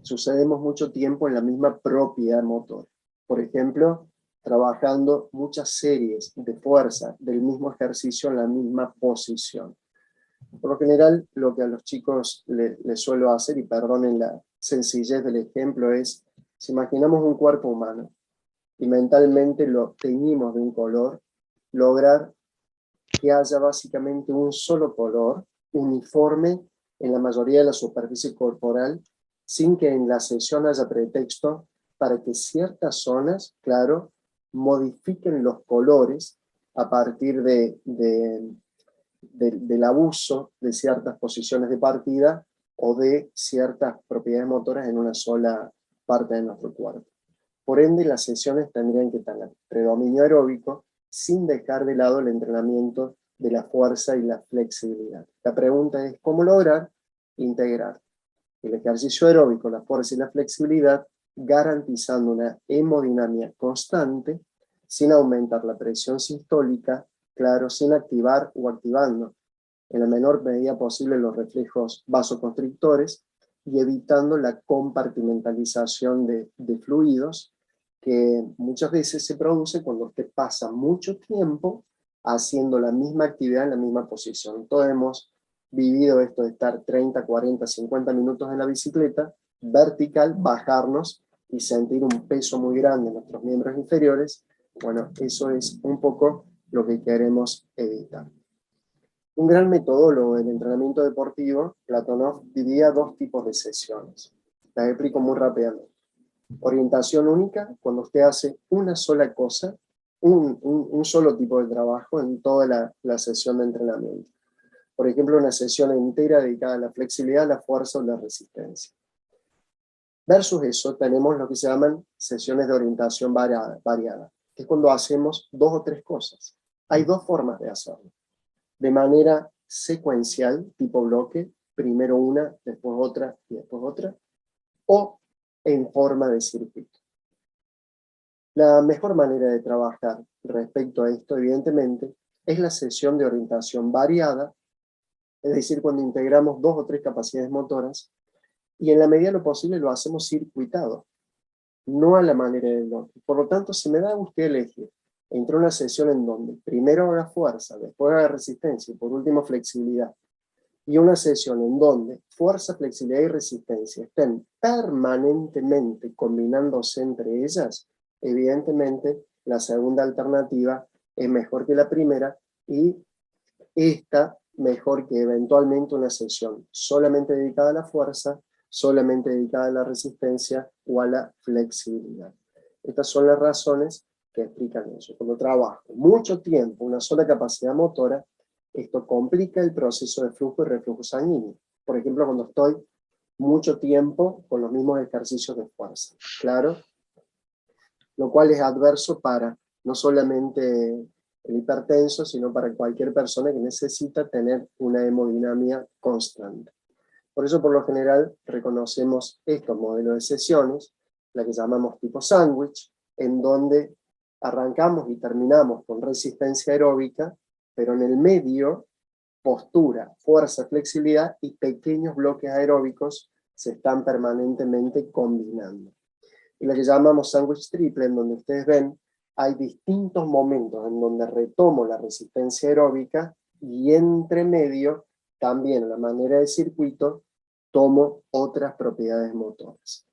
C: sucedemos mucho tiempo en la misma propiedad motora. Por ejemplo, trabajando muchas series de fuerza del mismo ejercicio en la misma posición. Por lo general, lo que a los chicos les suelo hacer, y perdonen la sencillez del ejemplo, es, si imaginamos un cuerpo humano y mentalmente lo teñimos de un color, lograr que haya básicamente un solo color uniforme en la mayoría de la superficie corporal, sin que en la sesión haya pretexto para que ciertas zonas, claro, modifiquen los colores a partir del abuso de ciertas posiciones de partida o de ciertas propiedades motoras en una sola parte de nuestro cuerpo. Por ende, las sesiones tendrían que tener predominio aeróbico sin dejar de lado el entrenamiento de la fuerza y la flexibilidad. La pregunta es, ¿cómo lograr integrar el ejercicio aeróbico, la fuerza y la flexibilidad, garantizando una hemodinamia constante, sin aumentar la presión sistólica, claro, sin activar o activando en la menor medida posible los reflejos vasoconstrictores, y evitando la compartimentalización de fluidos, que muchas veces se produce cuando usted pasa mucho tiempo haciendo la misma actividad en la misma posición. Todos hemos vivido esto de estar 30, 40, 50 minutos en la bicicleta, vertical, bajarnos y sentir un peso muy grande en nuestros miembros inferiores. Bueno, eso es un poco lo que queremos evitar. Un gran metodólogo del entrenamiento deportivo, Platonov, dividía dos tipos de sesiones. Las explico muy rápidamente. Orientación única, cuando usted hace una sola cosa, un solo tipo de trabajo en toda la sesión de entrenamiento. Por ejemplo, una sesión entera dedicada a la flexibilidad, la fuerza o la resistencia. Versus eso, tenemos lo que se llaman sesiones de orientación variada, que es cuando hacemos dos o tres cosas. Hay dos formas de hacerlo. De manera secuencial, tipo bloque, primero una, después otra y después otra, o en forma de circuito. La mejor manera de trabajar respecto a esto, evidentemente, es la sesión de orientación variada, es decir, cuando integramos dos o tres capacidades motoras, y en la medida de lo posible lo hacemos circuitado, no a la manera del bloque. Por lo tanto, si me da usted elegir entre una sesión en donde primero haga fuerza, después haga resistencia y por último flexibilidad, y una sesión en donde fuerza, flexibilidad y resistencia estén permanentemente combinándose entre ellas, evidentemente la segunda alternativa es mejor que la primera, y esta mejor que eventualmente una sesión solamente dedicada a la fuerza, solamente dedicada a la resistencia o a la flexibilidad. Estas son las razones que explican eso. Cuando trabajo mucho tiempo, una sola capacidad motora, esto complica el proceso de flujo y reflujo sanguíneo. Por ejemplo, cuando estoy mucho tiempo con los mismos ejercicios de fuerza, claro, lo cual es adverso para no solamente el hipertenso, sino para cualquier persona que necesita tener una hemodinamia constante. Por eso, por lo general, reconocemos estos modelos de sesiones, la que llamamos tipo sándwich, en donde arrancamos y terminamos con resistencia aeróbica, pero en el medio, postura, fuerza, flexibilidad y pequeños bloques aeróbicos se están permanentemente combinando. Y la que llamamos sándwich triple, en donde ustedes ven, hay distintos momentos en donde retomo la resistencia aeróbica y entre medio, también a la manera de circuito, tomo otras propiedades motoras.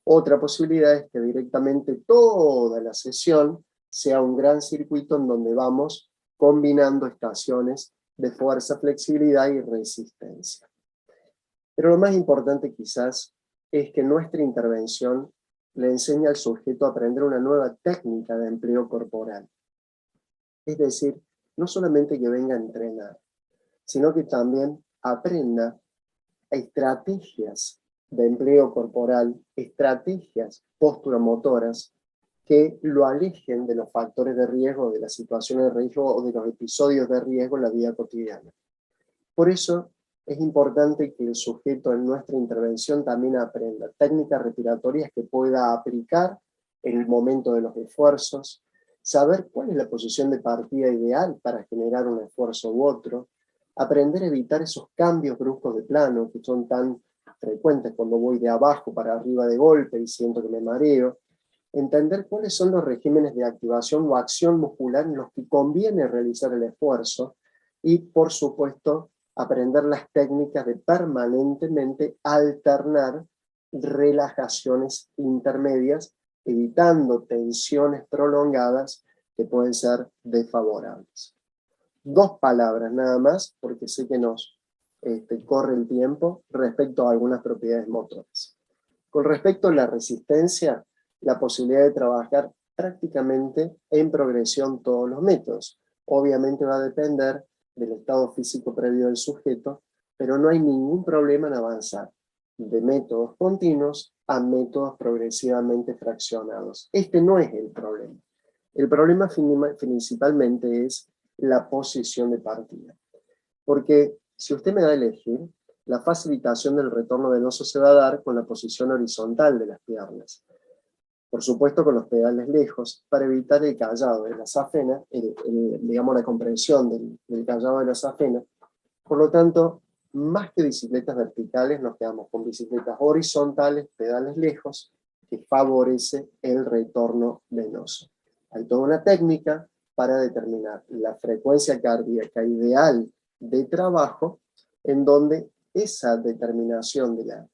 C: Otra posibilidad es que directamente toda la sesión sea un gran circuito en donde vamos combinando estaciones de fuerza, flexibilidad y resistencia. Pero lo más importante quizás es que nuestra intervención le enseña al sujeto a aprender una nueva técnica de empleo corporal. Es decir, no solamente que venga a entrenar, sino que también aprenda estrategias de empleo corporal, estrategias posturamotoras que lo alejen de los factores de riesgo, de las situaciones de riesgo o de los episodios de riesgo en la vida cotidiana. Por eso es importante que el sujeto en nuestra intervención también aprenda técnicas respiratorias que pueda aplicar en el momento de los esfuerzos, saber cuál es la posición de partida ideal para generar un esfuerzo u otro, aprender a evitar esos cambios bruscos de plano que son tan frecuentes cuando voy de abajo para arriba de golpe y siento que me mareo, entender cuáles son los regímenes de activación o acción muscular en los que conviene realizar el esfuerzo y, por supuesto, aprender las técnicas de permanentemente alternar relajaciones intermedias, evitando tensiones prolongadas que pueden ser desfavorables. 2 palabras nada más, porque sé que nos corre el tiempo, respecto a algunas propiedades motoras. Con respecto a la resistencia, la posibilidad de trabajar prácticamente en progresión todos los métodos. Obviamente va a depender del estado físico previo del sujeto, pero no hay ningún problema en avanzar de métodos continuos a métodos progresivamente fraccionados. Este no es el problema. El problema principalmente es la posición de partida. Porque si usted me da a elegir, la facilitación del retorno venoso se va a dar con la posición horizontal de las piernas. Por supuesto con los pedales lejos, para evitar el callado de la safena, digamos la comprensión del callado de la safena. Por lo tanto, más que bicicletas verticales, nos quedamos con bicicletas horizontales, pedales lejos, que favorece el retorno venoso. Hay toda una técnica para determinar la frecuencia cardíaca ideal de trabajo, en donde esa determinación de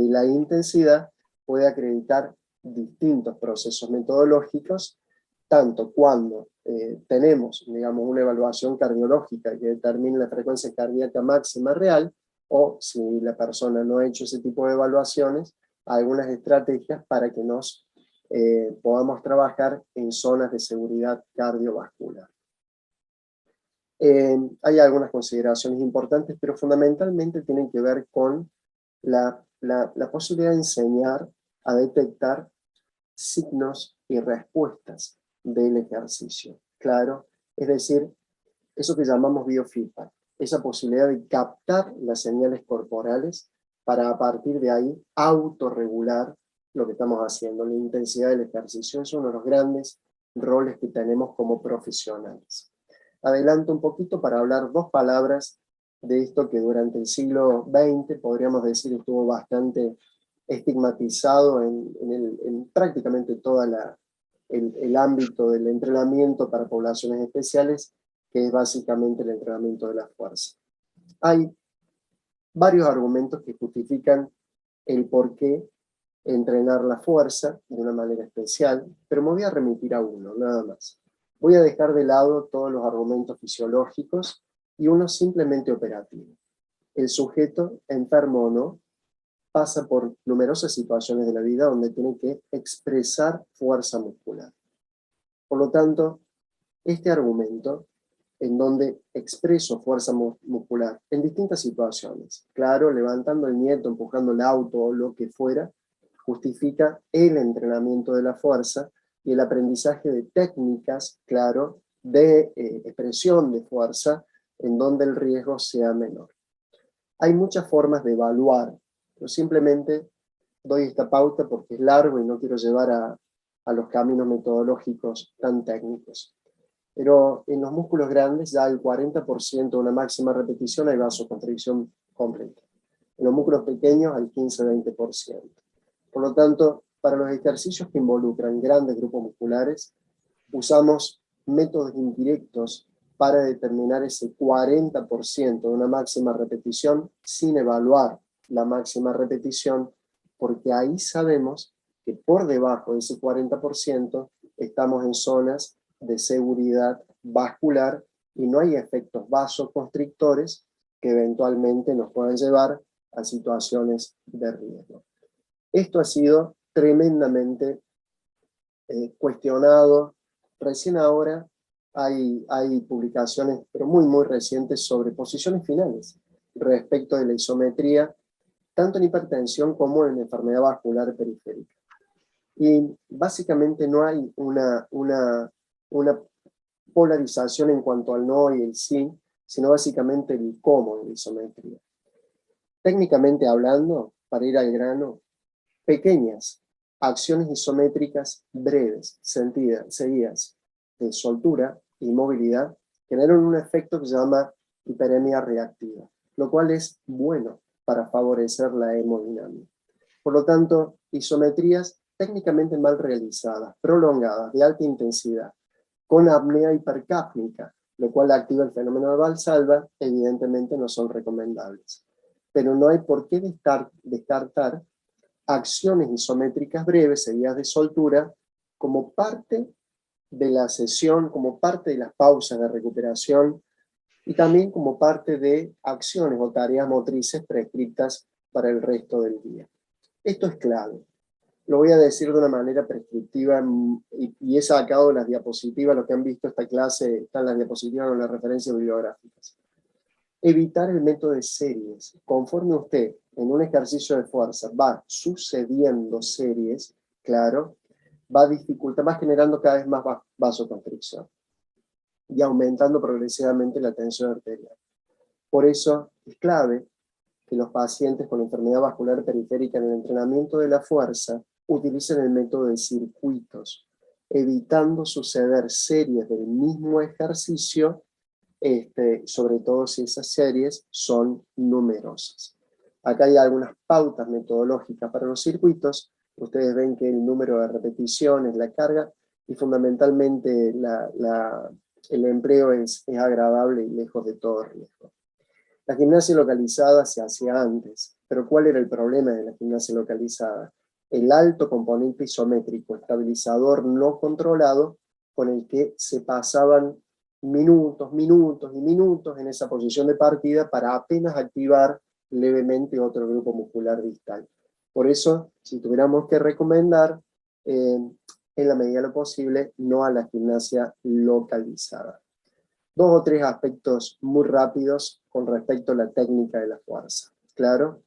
C: la intensidad puede acreditar distintos procesos metodológicos, tanto cuando tenemos, digamos, una evaluación cardiológica que determine la frecuencia cardíaca máxima real, o si la persona no ha hecho ese tipo de evaluaciones, algunas estrategias para que nos podamos trabajar en zonas de seguridad cardiovascular. Hay algunas consideraciones importantes, pero fundamentalmente tienen que ver con la posibilidad de enseñar a detectar signos y respuestas del ejercicio. Claro, es decir, eso que llamamos biofeedback, esa posibilidad de captar las señales corporales para a partir de ahí autorregular lo que estamos haciendo. La intensidad del ejercicio es uno de los grandes roles que tenemos como profesionales. Adelanto un poquito para hablar 2 palabras de esto que durante el siglo XX, podríamos decir, estuvo bastante estigmatizado en prácticamente todo el ámbito del entrenamiento para poblaciones especiales, que es básicamente el entrenamiento de la fuerza. Hay varios argumentos que justifican el por qué entrenar la fuerza de una manera especial, pero me voy a remitir a uno, nada más. Voy a dejar de lado todos los argumentos fisiológicos y uno simplemente operativo. El sujeto, enfermo o no, pasa por numerosas situaciones de la vida donde tiene que expresar fuerza muscular. Por lo tanto, este argumento, en donde expreso fuerza muscular en distintas situaciones, claro, levantando el nieto, empujando el auto o lo que fuera, justifica el entrenamiento de la fuerza y el aprendizaje de técnicas, claro, de expresión de fuerza, en donde el riesgo sea menor. Hay muchas formas de evaluar, pero simplemente doy esta pauta porque es largo y no quiero llevar a los caminos metodológicos tan técnicos. Pero en los músculos grandes ya el 40% de una máxima repetición hay vasoconstricción completa. En los músculos pequeños al 15-20%. Por lo tanto, para los ejercicios que involucran grandes grupos musculares, usamos métodos indirectos para determinar ese 40% de una máxima repetición sin evaluar la máxima repetición, porque ahí sabemos que por debajo de ese 40% estamos en zonas de seguridad vascular y no hay efectos vasoconstrictores que eventualmente nos puedan llevar a situaciones de riesgo. Esto ha sido tremendamente cuestionado. Recién ahora hay publicaciones, pero muy recientes, sobre posiciones finales respecto de la isometría, tanto en hipertensión como en enfermedad vascular periférica. Y básicamente no hay una polarización en cuanto al no y el sí, sino básicamente el cómo en la isometría. Técnicamente hablando, para ir al grano, pequeñas acciones isométricas breves, seguidas de soltura y movilidad, generan un efecto que se llama hiperemia reactiva, lo cual es bueno para favorecer la hemodinamia. Por lo tanto, isometrías técnicamente mal realizadas, prolongadas, de alta intensidad, con apnea hipercápnica, lo cual activa el fenómeno de Valsalva, evidentemente no son recomendables. Pero no hay por qué descartar acciones isométricas breves, seguidas de soltura, como parte de la sesión, como parte de las pausas de recuperación, y también como parte de acciones o tareas motrices prescritas para el resto del día. Esto es clave. Lo voy a decir de una manera prescriptiva y he sacado las diapositivas. Los que han visto esta clase están las diapositivas con las referencias bibliográficas. Evitar el método de series. Conforme usted en un ejercicio de fuerza va sucediendo series, claro, va generando cada vez más vasoconstricción y aumentando progresivamente la tensión arterial. Por eso es clave que los pacientes con enfermedad vascular periférica en el entrenamiento de la fuerza utilicen el método de circuitos, evitando suceder series del mismo ejercicio, sobre todo si esas series son numerosas. Acá hay algunas pautas metodológicas para los circuitos. Ustedes ven que el número de repeticiones, la carga, y fundamentalmente el empleo es agradable y lejos de todo riesgo. La gimnasia localizada se hacía antes, pero ¿cuál era el problema de la gimnasia localizada? El alto componente isométrico, estabilizador no controlado, con el que se pasaban minutos en esa posición de partida para apenas activar levemente otro grupo muscular distal. Por eso, si tuviéramos que recomendar, en la medida de lo posible, no a la gimnasia localizada. 2 o 3 aspectos muy rápidos con respecto a la técnica de la fuerza. Claro,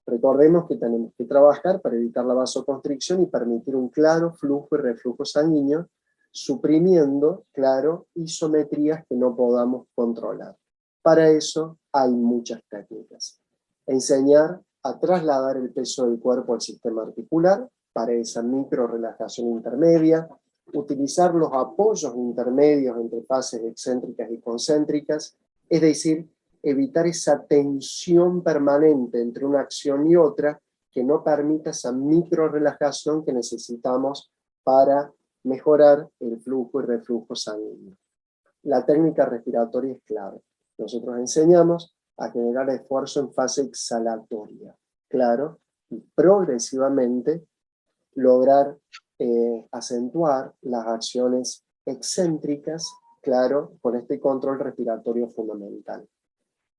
C: recordemos que tenemos que trabajar para evitar la vasoconstricción y permitir un claro flujo y reflujo sanguíneo, suprimiendo, claro, isometrías que no podamos controlar. Para eso hay muchas técnicas. Enseñar a trasladar el peso del cuerpo al sistema articular, para esa micro relajación intermedia, utilizar los apoyos intermedios entre fases excéntricas y concéntricas, es decir, evitar esa tensión permanente entre una acción y otra que no permita esa micro relajación que necesitamos para mejorar el flujo y reflujo sanguíneo. La técnica respiratoria es clave. Nosotros enseñamos a generar esfuerzo en fase exhalatoria, claro, y progresivamente lograr acentuar las acciones excéntricas, claro, con este control respiratorio fundamental.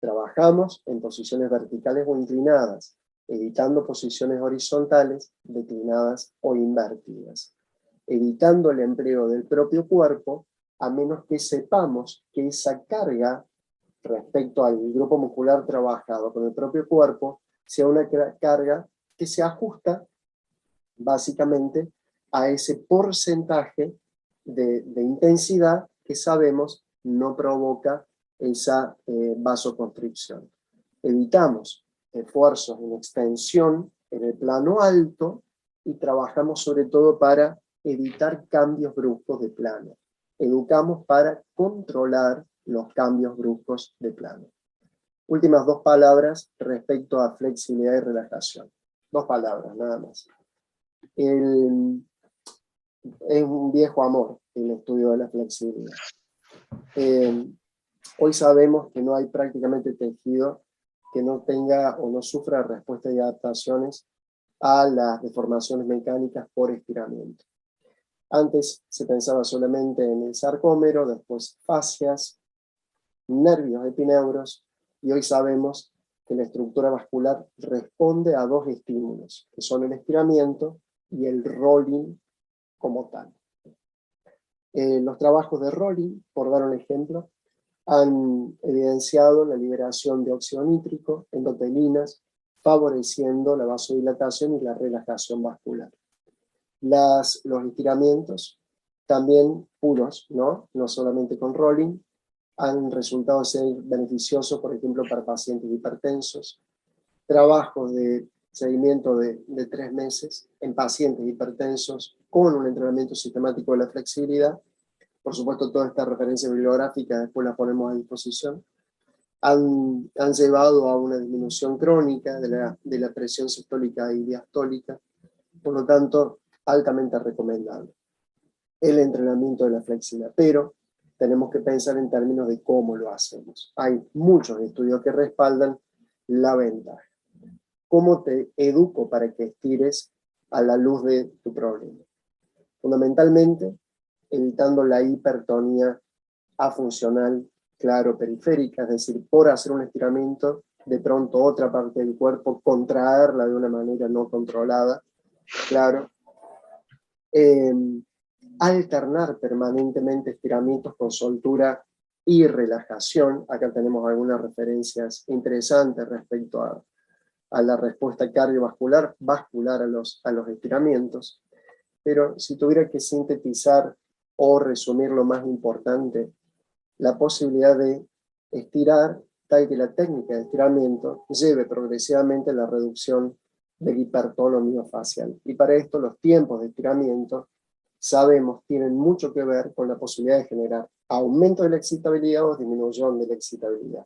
C: Trabajamos en posiciones verticales o inclinadas, evitando posiciones horizontales, declinadas o invertidas, evitando el empleo del propio cuerpo, a menos que sepamos que esa carga respecto al grupo muscular trabajado con el propio cuerpo sea una carga que se ajusta básicamente a ese porcentaje de intensidad que sabemos no provoca esa vasoconstricción. Evitamos esfuerzos en extensión en el plano alto y trabajamos sobre todo para evitar cambios bruscos de plano. Educamos para controlar los cambios bruscos de plano. Últimas 2 palabras respecto a flexibilidad y relajación. 2 palabras, nada más. Es un viejo amor el estudio de la flexibilidad. Hoy sabemos que no hay prácticamente tejido que no tenga o no sufra respuestas y adaptaciones a las deformaciones mecánicas por estiramiento. Antes se pensaba solamente en el sarcómero, después fascias, nervios epineuros, y hoy sabemos que la estructura vascular responde a 2 estímulos, que son el estiramiento y el rolling como tal. Los trabajos de rolling, por dar un ejemplo, han evidenciado la liberación de óxido nítrico, endotelinas, favoreciendo la vasodilatación y la relajación vascular. Los estiramientos, también puros, ¿no? No solamente con rolling, han resultado ser beneficiosos, por ejemplo, para pacientes hipertensos. Trabajos de seguimiento de 3 meses en pacientes hipertensos con un entrenamiento sistemático de la flexibilidad. Por supuesto, toda esta referencia bibliográfica después la ponemos a disposición. Han llevado a una disminución crónica de la presión sistólica y diastólica. Por lo tanto, altamente recomendable el entrenamiento de la flexibilidad. Pero tenemos que pensar en términos de cómo lo hacemos. Hay muchos estudios que respaldan la ventaja. ¿Cómo te educo para que estires a la luz de tu problema? Fundamentalmente, evitando la hipertonía afuncional, claro, periférica, es decir, por hacer un estiramiento, de pronto otra parte del cuerpo contraerla de una manera no controlada, claro. Alternar permanentemente estiramientos con soltura y relajación. Acá tenemos algunas referencias interesantes respecto a la respuesta cardiovascular, vascular a los estiramientos. Pero si tuviera que sintetizar o resumir lo más importante, la posibilidad de estirar, tal que la técnica de estiramiento lleve progresivamente a la reducción del hipertono miofacial. Y para esto los tiempos de estiramiento, sabemos, tienen mucho que ver con la posibilidad de generar aumento de la excitabilidad o disminución de la excitabilidad.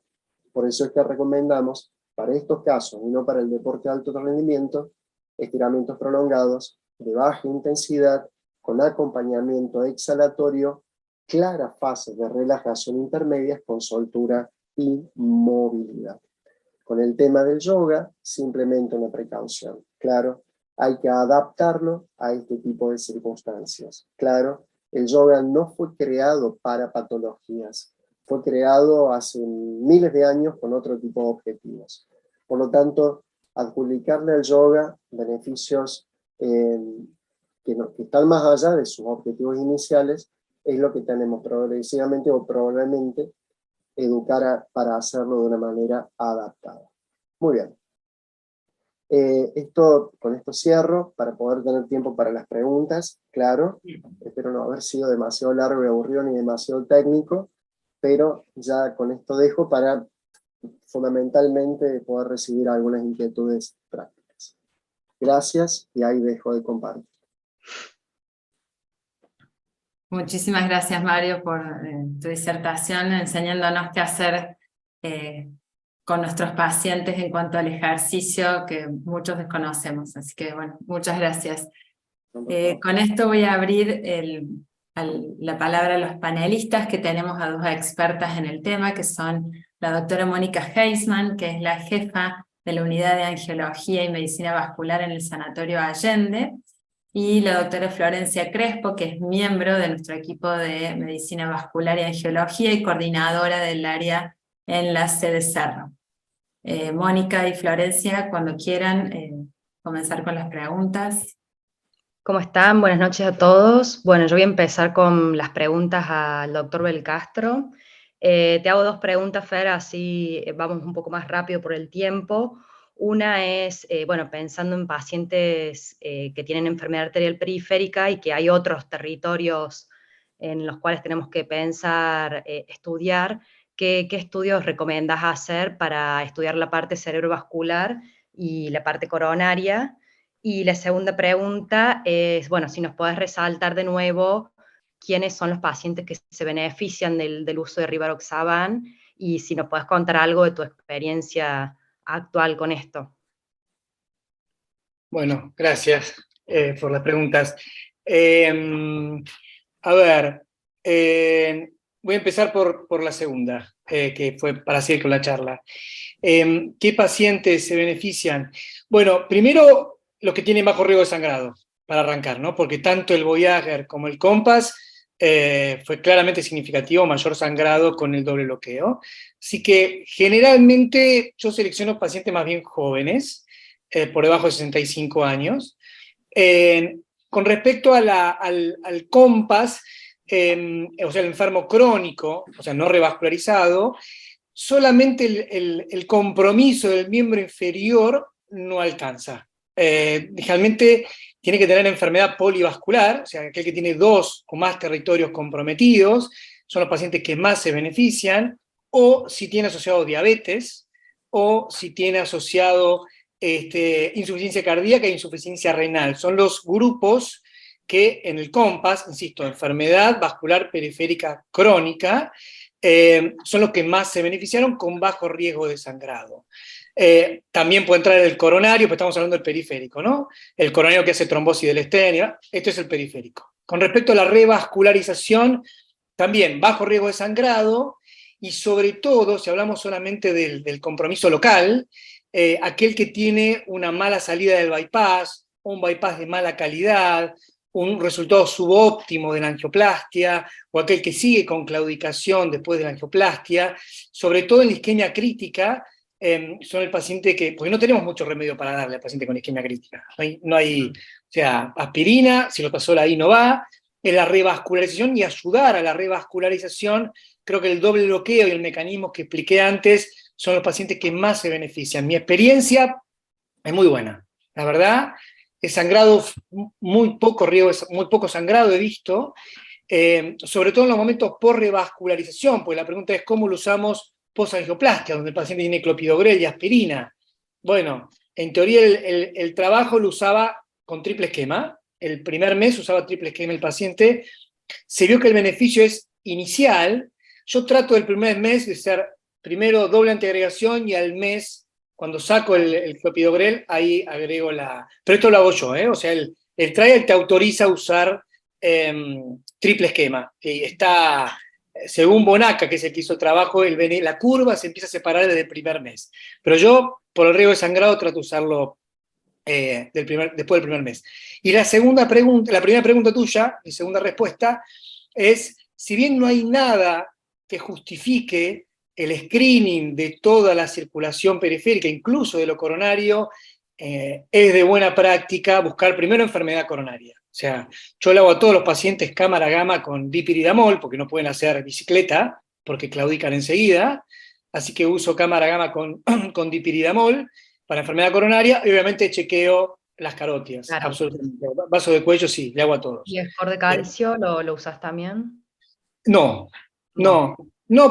C: Por eso es que recomendamos, para estos casos, y no para el deporte de alto rendimiento, estiramientos prolongados, de baja intensidad, con acompañamiento exhalatorio, claras fases de relajación intermedias con soltura y movilidad. Con el tema del yoga, simplemente una precaución. Claro, hay que adaptarlo a este tipo de circunstancias. Claro, el yoga no fue creado para patologías, fue creado hace miles de años con otro tipo de objetivos. Por lo tanto, adjudicarle al yoga beneficios que están más allá de sus objetivos iniciales, es lo que tenemos progresivamente o probablemente educar para hacerlo de una manera adaptada. Muy bien. Con esto cierro para poder tener tiempo para las preguntas, claro. Espero no haber sido demasiado largo y aburrido ni demasiado técnico, pero ya con esto dejo para fundamentalmente poder recibir algunas inquietudes prácticas. Gracias y ahí dejo de compartir.
A: Muchísimas gracias, Mario, por tu disertación, enseñándonos qué hacer con nuestros pacientes en cuanto al ejercicio que muchos desconocemos. Así que, bueno, muchas gracias. Con esto voy a abrir la palabra a los panelistas, que tenemos a 2 expertas en el tema, que son la doctora Mónica Heisman, que es la jefa de la Unidad de Angiología y Medicina Vascular en el Sanatorio Allende, y la doctora Florencia Crespo, que es miembro de nuestro equipo de Medicina Vascular y Angiología y coordinadora del área en la sede Cerro. Mónica y Florencia, cuando quieran comenzar con las preguntas.
D: ¿Cómo están? Buenas noches a todos. Bueno, yo voy a empezar con las preguntas al doctor Belcastro. Te hago dos preguntas, Fer, así vamos un poco más rápido por el tiempo. Una es, bueno, pensando en pacientes que tienen enfermedad arterial periférica y que hay otros territorios en los cuales tenemos que pensar, estudiar, ¿qué estudios recomendás hacer para estudiar la parte cerebrovascular y la parte coronaria? Y la segunda pregunta es, bueno, si nos podés resaltar de nuevo quiénes son los pacientes que se benefician del uso de rivaroxaban y si nos podés contar algo de tu experiencia actual con esto.
B: Bueno, gracias por las preguntas. A ver, voy a empezar por la segunda, que fue para seguir con la charla. ¿Qué pacientes se benefician? Bueno, primero los que tienen bajo riesgo de sangrado, para arrancar, ¿no? Porque tanto el Voyager como el Compass fue claramente significativo, mayor sangrado con el doble bloqueo. Así que generalmente yo selecciono pacientes más bien jóvenes, por debajo de 65 años. Con respecto al Compass, o sea, el enfermo crónico, o sea, no revascularizado, solamente el compromiso del miembro inferior no alcanza. Realmente tiene que tener enfermedad polivascular, o sea, aquel que tiene 2 o más territorios comprometidos, son los pacientes que más se benefician, o si tiene asociado diabetes, o si tiene asociado insuficiencia cardíaca e insuficiencia renal. Son los grupos que en el Compass, insisto, enfermedad vascular periférica crónica, son los que más se beneficiaron con bajo riesgo de sangrado. También puede entrar el coronario, pero estamos hablando del periférico, ¿no? El coronario que hace trombosis del esternio, esto es el periférico. Con respecto a la revascularización, también bajo riesgo de sangrado, y sobre todo, si hablamos solamente del compromiso local, aquel que tiene una mala salida del bypass, un bypass de mala calidad, un resultado subóptimo de la angioplastia, o aquel que sigue con claudicación después de la angioplastia, sobre todo en la isquemia crítica, son el paciente que, porque no tenemos mucho remedio para darle al paciente con isquemia crítica, no hay, o sea, aspirina, si lo pasó ahí no va, es la revascularización y ayudar a la revascularización. Creo que el doble bloqueo y el mecanismo que expliqué antes son los pacientes que más se benefician. Mi experiencia es muy buena, la verdad. He sangrado muy poco sangrado he visto, sobre todo en los momentos por revascularización, porque la pregunta es cómo lo usamos posangioplastia, donde el paciente tiene clopidogrel y aspirina. Bueno, en teoría el trabajo lo usaba con triple esquema. El primer mes usaba triple esquema el paciente. Se vio que el beneficio es inicial. Yo trato el primer mes de ser primero doble antiagregación y al mes, cuando saco el clopidogrel, ahí agrego la... Pero esto lo hago yo, ¿eh? O sea, el trial te autoriza a usar triple esquema. Y está, según Bonaca, que es el que hizo el trabajo, la curva se empieza a separar desde el primer mes. Pero yo, por el riesgo de sangrado, trato de usarlo después del primer mes. Y la primera pregunta tuya, mi segunda respuesta, es, si bien no hay nada que justifique el screening de toda la circulación periférica, incluso de lo coronario, es de buena práctica buscar primero enfermedad coronaria. O sea, yo le hago a todos los pacientes cámara gamma con dipiridamol, porque no pueden hacer bicicleta, porque claudican enseguida, así que uso cámara gamma con dipiridamol para enfermedad coronaria, y obviamente chequeo las carótidas,
D: Claro.
B: absolutamente. Vaso de cuello sí, le hago a todos.
D: ¿Y el score de calcio lo usás también?
B: No,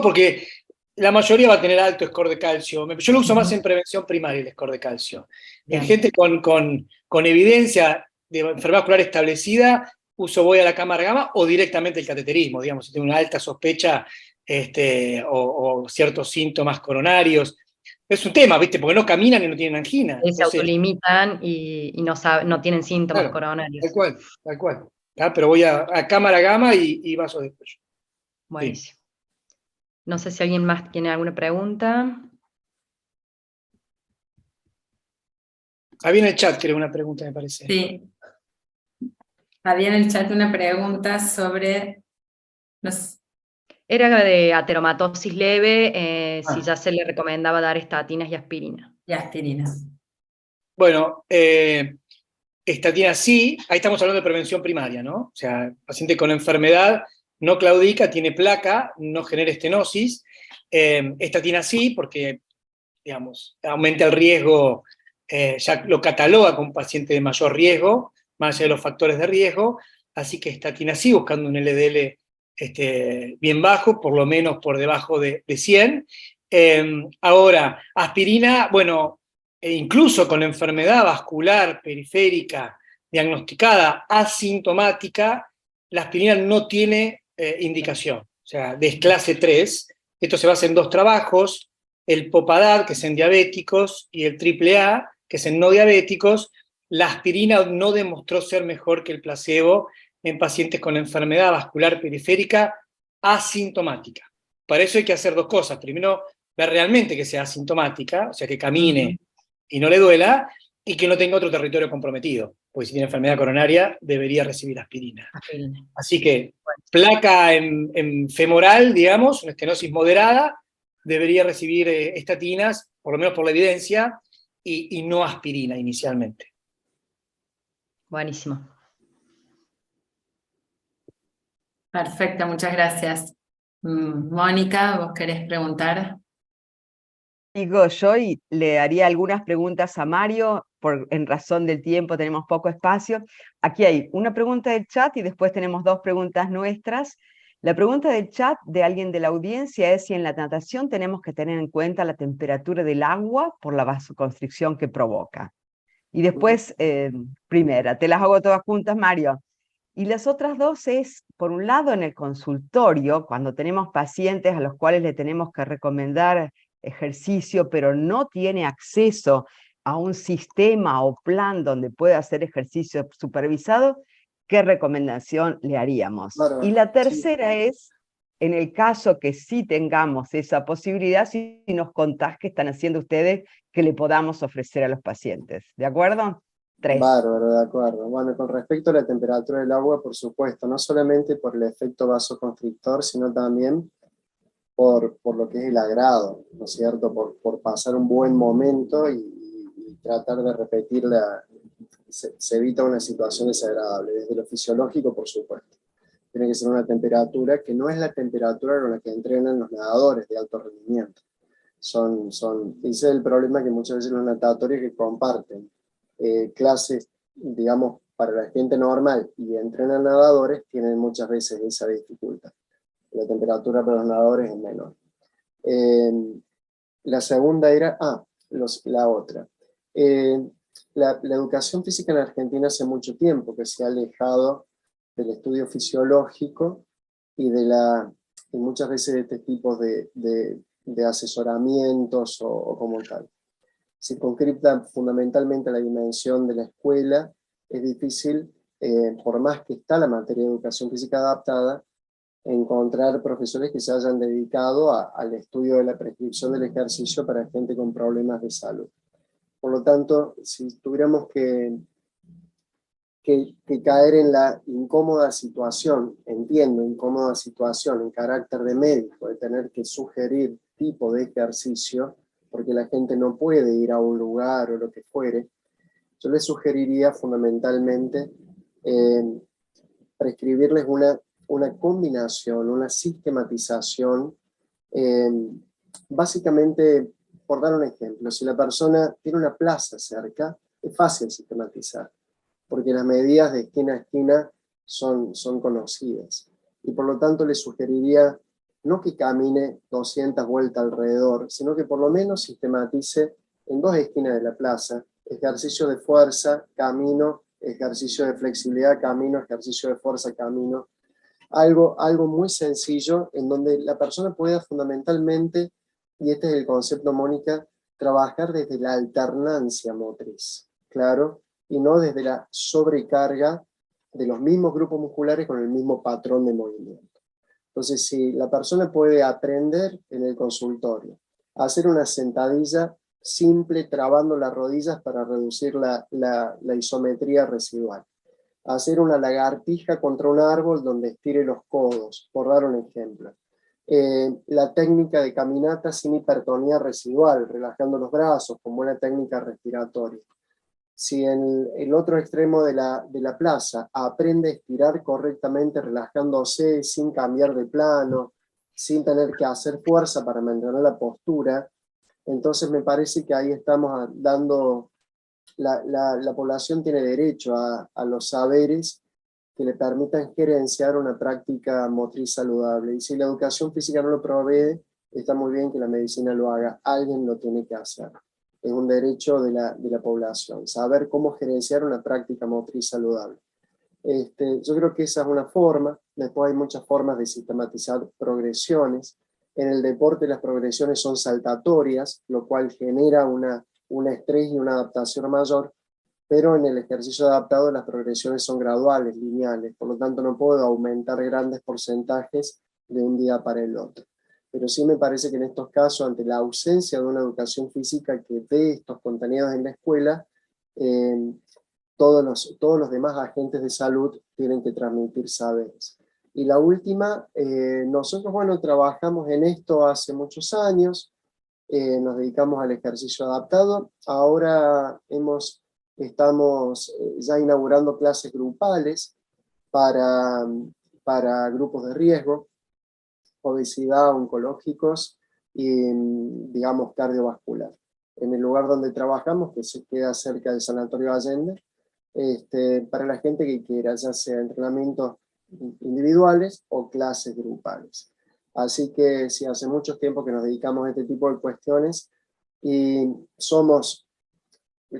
B: porque la mayoría va a tener alto score de calcio. Yo lo uso más en prevención primaria, el score de calcio.
D: Bien.
B: En gente con evidencia de enfermedad vascular establecida, voy a la cámara gamma o directamente el cateterismo, digamos, si tengo una alta sospecha o ciertos síntomas coronarios. Es un tema, ¿viste? Porque no caminan y no tienen angina.
D: Se
B: Entonces,
D: autolimitan y no tienen síntomas
B: claro,
D: coronarios.
B: tal cual. ¿Tá? Pero voy a cámara gamma y vaso de cuello.
D: Buenísimo. Sí. No sé si alguien más tiene alguna pregunta.
B: Había en el chat, creo, una pregunta, me parece.
A: Sí. Había en el chat una pregunta sobre, no sé,
D: Era de ateromatosis leve, si
B: Ah.
D: ya se le recomendaba dar estatinas y aspirina.
A: y aspirinas.
B: Bueno, estatina sí, ahí estamos hablando de prevención primaria, ¿no? O sea, paciente con enfermedad no claudica, tiene placa, no genera estenosis. Estatina sí, porque, digamos, aumenta el riesgo, ya lo cataloga como paciente de mayor riesgo, más allá de los factores de riesgo, así que estatina sí, buscando un LDL bien bajo, por lo menos por debajo de 100. Ahora, aspirina, bueno, incluso con enfermedad vascular periférica diagnosticada asintomática, la aspirina no tiene indicación, o sea, de clase 3. Esto se basa en 2 trabajos, el Popadad, que es en diabéticos, y el AAA, que es en no diabéticos. La aspirina no demostró ser mejor que el placebo en pacientes con enfermedad vascular periférica asintomática. Para eso hay que hacer 2 cosas. Primero, ver realmente que sea asintomática, o sea, que camine y no le duela, y que no tenga otro territorio comprometido, porque si tiene enfermedad coronaria debería recibir aspirina.
D: Aspirina.
B: Así que placa en femoral, digamos, una estenosis moderada, debería recibir estatinas, por lo menos por la evidencia, y no aspirina inicialmente.
D: Buenísimo.
A: Perfecto, muchas gracias. Mónica, ¿vos querés preguntar?
E: Digo yo y le haría algunas preguntas a Mario, en razón del tiempo tenemos poco espacio. Aquí hay una pregunta del chat y después tenemos 2 preguntas nuestras. La pregunta del chat de alguien de la audiencia es si en la natación tenemos que tener en cuenta la temperatura del agua por la vasoconstricción que provoca. Y después, primera, te las hago todas juntas, Mario. Y las otras 2 es, por un lado, en el consultorio, cuando tenemos pacientes a los cuales le tenemos que recomendar ejercicio, pero no tiene acceso a un sistema o plan donde pueda hacer ejercicio supervisado, ¿qué recomendación le haríamos?
C: Bárbaro,
E: Y la
C: sí.
E: tercera es, en el caso que sí tengamos esa posibilidad, si nos contás qué están haciendo ustedes que le podamos ofrecer a los pacientes. ¿De acuerdo? 3.
C: Bárbaro, de acuerdo. Bueno, con respecto a la temperatura del agua, por supuesto, no solamente por el efecto vasoconstrictor, sino también por lo que es el agrado, ¿no es cierto? Por pasar un buen momento y tratar de repetirla, se evita una situación desagradable. Desde lo fisiológico, por supuesto. Tiene que ser una temperatura que no es la temperatura con la que entrenan los nadadores de alto rendimiento. Ese es el problema que muchas veces los natatorios que comparten clases, digamos, para la gente normal y entrenan nadadores, tienen muchas veces esa dificultad. La temperatura para los nadadores es menor. La segunda era, la otra. La educación física en Argentina hace mucho tiempo que se ha alejado del estudio fisiológico y muchas veces de este tipo de asesoramientos o como tal. Se concreta fundamentalmente la dimensión de la escuela. Es difícil, por más que está la materia de educación física adaptada, encontrar profesores que se hayan dedicado al estudio de la prescripción del ejercicio para gente con problemas de salud. Por lo tanto, si tuviéramos que caer en la incómoda situación, incómoda situación en carácter de médico, de tener que sugerir tipo de ejercicio, porque la gente no puede ir a un lugar o lo que fuere, yo les sugeriría fundamentalmente prescribirles una combinación, una sistematización, básicamente, por dar un ejemplo, si la persona tiene una plaza cerca, es fácil sistematizar, porque las medidas de esquina a esquina son conocidas. Y por lo tanto le sugeriría no que camine 200 vueltas alrededor, sino que por lo menos sistematice en 2 esquinas de la plaza, ejercicio de fuerza, camino, ejercicio de flexibilidad, camino, ejercicio de fuerza, camino. Algo muy sencillo en donde la persona pueda fundamentalmente, y este es el concepto, Mónica, trabajar desde la alternancia motriz, claro, y no desde la sobrecarga de los mismos grupos musculares con el mismo patrón de movimiento. Entonces, si la persona puede aprender en el consultorio a hacer una sentadilla simple, trabando las rodillas para reducir la isometría residual, hacer una lagartija contra un árbol donde estire los codos, por dar un ejemplo. La técnica de caminata sin hipertonía residual, relajando los brazos, con buena técnica respiratoria. Si en el otro extremo de la plaza aprende a estirar correctamente, relajándose, sin cambiar de plano, sin tener que hacer fuerza para mantener la postura, entonces me parece que ahí estamos dando, la población tiene derecho a los saberes que le permitan gerenciar una práctica motriz saludable. Y si la educación física no lo provee, está muy bien que la medicina lo haga, alguien lo tiene que hacer. Es un derecho de la población, saber cómo gerenciar una práctica motriz saludable. Yo creo que esa es una forma. Después hay muchas formas de sistematizar progresiones. En el deporte las progresiones son saltatorias, lo cual genera un estrés y una adaptación mayor, pero en el ejercicio adaptado las progresiones son graduales, lineales, por lo tanto no puedo aumentar grandes porcentajes de un día para el otro. Pero sí me parece que en estos casos, ante la ausencia de una educación física que dé estos contenidos en la escuela, todos los demás agentes de salud tienen que transmitir saberes. Y la última, nosotros trabajamos en esto hace muchos años, nos dedicamos al ejercicio adaptado, ahora estamos ya inaugurando clases grupales para grupos de riesgo, obesidad, oncológicos y, digamos, cardiovascular. En el lugar donde trabajamos, que se queda cerca del Sanatorio Allende, para la gente que quiera, ya sea entrenamientos individuales o clases grupales. Así que sí, hace mucho tiempo que nos dedicamos a este tipo de cuestiones y somos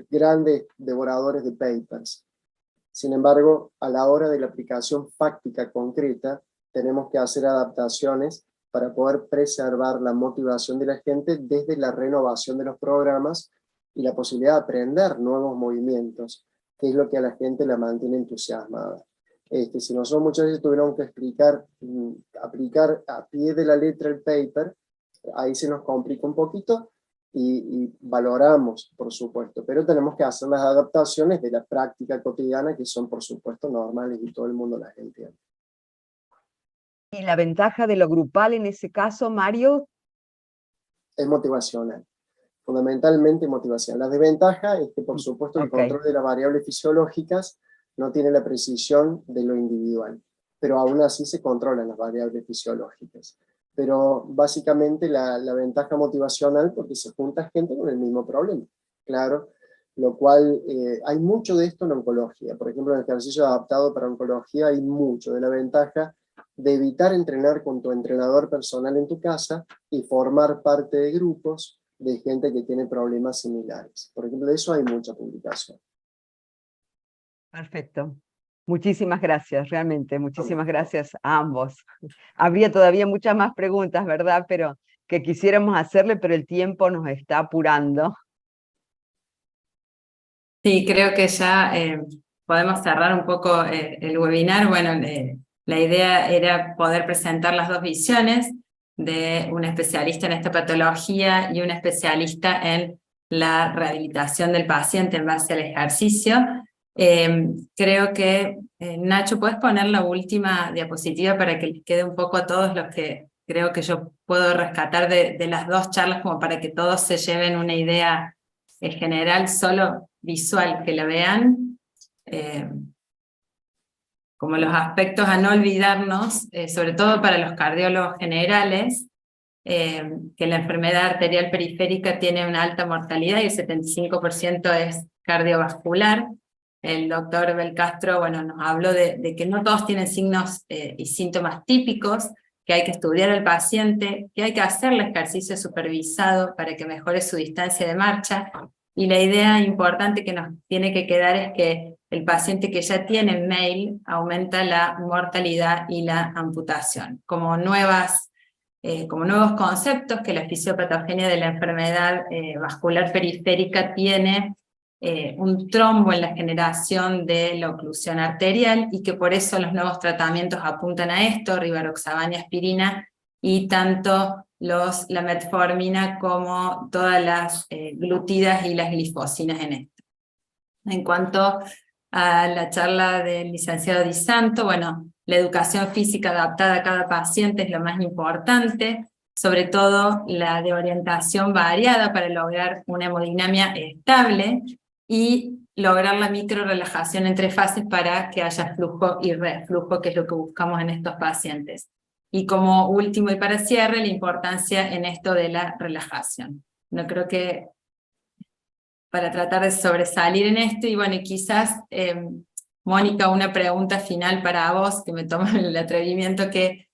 C: grandes devoradores de papers. Sin embargo, a la hora de la aplicación fáctica concreta, tenemos que hacer adaptaciones para poder preservar la motivación de la gente desde la renovación de los programas y la posibilidad de aprender nuevos movimientos, que es lo que a la gente la mantiene entusiasmada. Si nosotros muchas veces tuviéramos que aplicar a pie de la letra el paper, ahí se nos complica un poquito y valoramos, por supuesto, pero tenemos que hacer las adaptaciones de la práctica cotidiana que son, por supuesto, normales y todo el mundo las entiende.
E: ¿Y la ventaja de lo grupal en ese caso, Mario?
C: Es motivacional, fundamentalmente motivacional. La desventaja es que, por supuesto, el control de las variables fisiológicas no tiene la precisión de lo individual, pero aún así se controlan las variables fisiológicas. Pero básicamente la ventaja motivacional porque se junta gente con el mismo problema, claro, lo cual hay mucho de esto en oncología. Por ejemplo, en el ejercicio adaptado para oncología hay mucho de la ventaja de evitar entrenar con tu entrenador personal en tu casa y formar parte de grupos de gente que tiene problemas similares. Por ejemplo, de eso hay mucha publicación.
E: Perfecto. Muchísimas gracias, realmente, muchísimas gracias a ambos. Habría todavía muchas más preguntas, ¿verdad? Pero que quisiéramos hacerle, pero el tiempo nos está apurando.
A: Sí, creo que ya podemos cerrar un poco el webinar. Bueno, la idea era poder presentar las dos visiones de un especialista en esta patología y un especialista en la rehabilitación del paciente en base al ejercicio. Creo que, Nacho, ¿puedes poner la última diapositiva para que les quede un poco a todos los que creo que yo puedo rescatar de las dos charlas, como para que todos se lleven una idea en general, solo visual, que la vean, como los aspectos a no olvidarnos, sobre todo para los cardiólogos generales, que la enfermedad arterial periférica tiene una alta mortalidad y el 75% es cardiovascular. El doctor Belcastro, bueno, nos habló de que no todos tienen signos y síntomas típicos, que hay que estudiar al paciente, que hay que hacerle ejercicio supervisado para que mejore su distancia de marcha. Y la idea importante que nos tiene que quedar es que el paciente que ya tiene MAIL aumenta la mortalidad y la amputación, como nuevos conceptos que la fisiopatogenia de la enfermedad vascular periférica tiene un trombo en la generación de la oclusión arterial y que por eso los nuevos tratamientos apuntan a esto, rivaroxaban y aspirina, y tanto la metformina como todas las glutidas y las glifosinas en esto. En cuanto a la charla del licenciado Di Santo. Bueno, la educación física adaptada a cada paciente es lo más importante, sobre todo la de orientación variada para lograr una hemodinamia estable y lograr la microrelajación entre fases para que haya flujo y reflujo, que es lo que buscamos en estos pacientes. Y como último y para cierre, la importancia en esto de la relajación. No creo que para tratar de sobresalir en esto, y bueno, y quizás, Mónica, una pregunta final para vos, que me tomo el atrevimiento que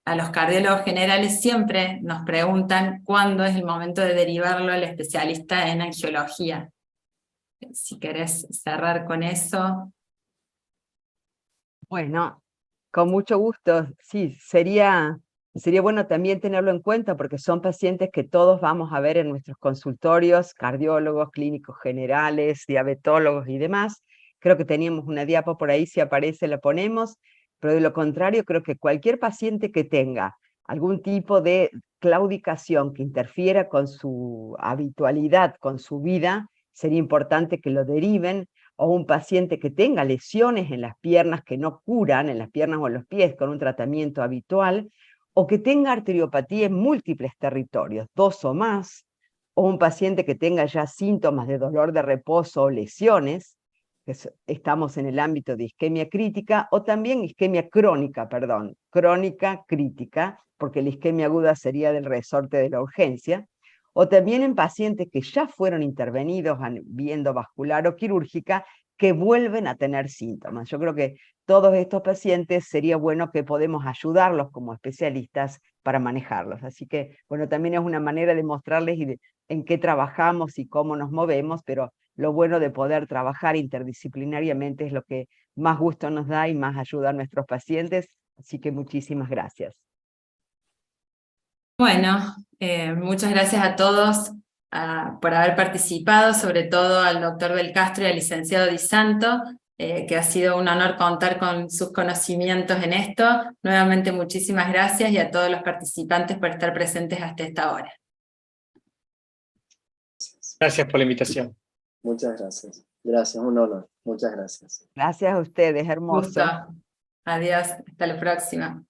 A: a los cardiólogos generales siempre nos preguntan cuándo es el momento de derivarlo al especialista en angiología. Si querés cerrar con eso.
E: Bueno, con mucho gusto. Sí, sería bueno también tenerlo en cuenta porque son pacientes que todos vamos a ver en nuestros consultorios, cardiólogos, clínicos generales, diabetólogos y demás. Creo que teníamos una diapo por ahí, si aparece la ponemos, pero de lo contrario creo que cualquier paciente que tenga algún tipo de claudicación que interfiera con su habitualidad, con su vida, sería importante que lo deriven, o un paciente que tenga lesiones en las piernas que no curan, en las piernas o en los pies con un tratamiento habitual, o que tenga arteriopatía en múltiples territorios, 2 o más, o un paciente que tenga ya síntomas de dolor de reposo o lesiones, que estamos en el ámbito de isquemia crítica, o también isquemia crónica, crónica crítica, porque la isquemia aguda sería del resorte de la urgencia, o también en pacientes que ya fueron intervenidos viendo vascular o quirúrgica, que vuelven a tener síntomas. Yo creo que todos estos pacientes sería bueno que podemos ayudarlos como especialistas para manejarlos. Así que, bueno, también es una manera de mostrarles en qué trabajamos y cómo nos movemos, pero lo bueno de poder trabajar interdisciplinariamente es lo que más gusto nos da y más ayuda a nuestros pacientes. Así que muchísimas gracias.
A: Bueno, muchas gracias a todos por haber participado, sobre todo al doctor Del Castro y al licenciado Di Santo, que ha sido un honor contar con sus conocimientos en esto. Nuevamente muchísimas gracias, y a todos los participantes por estar presentes hasta esta hora.
B: Gracias por la invitación.
C: Muchas gracias. Gracias, un honor. Muchas gracias.
E: Gracias a ustedes, hermoso.
A: Gusto. Adiós, hasta la próxima.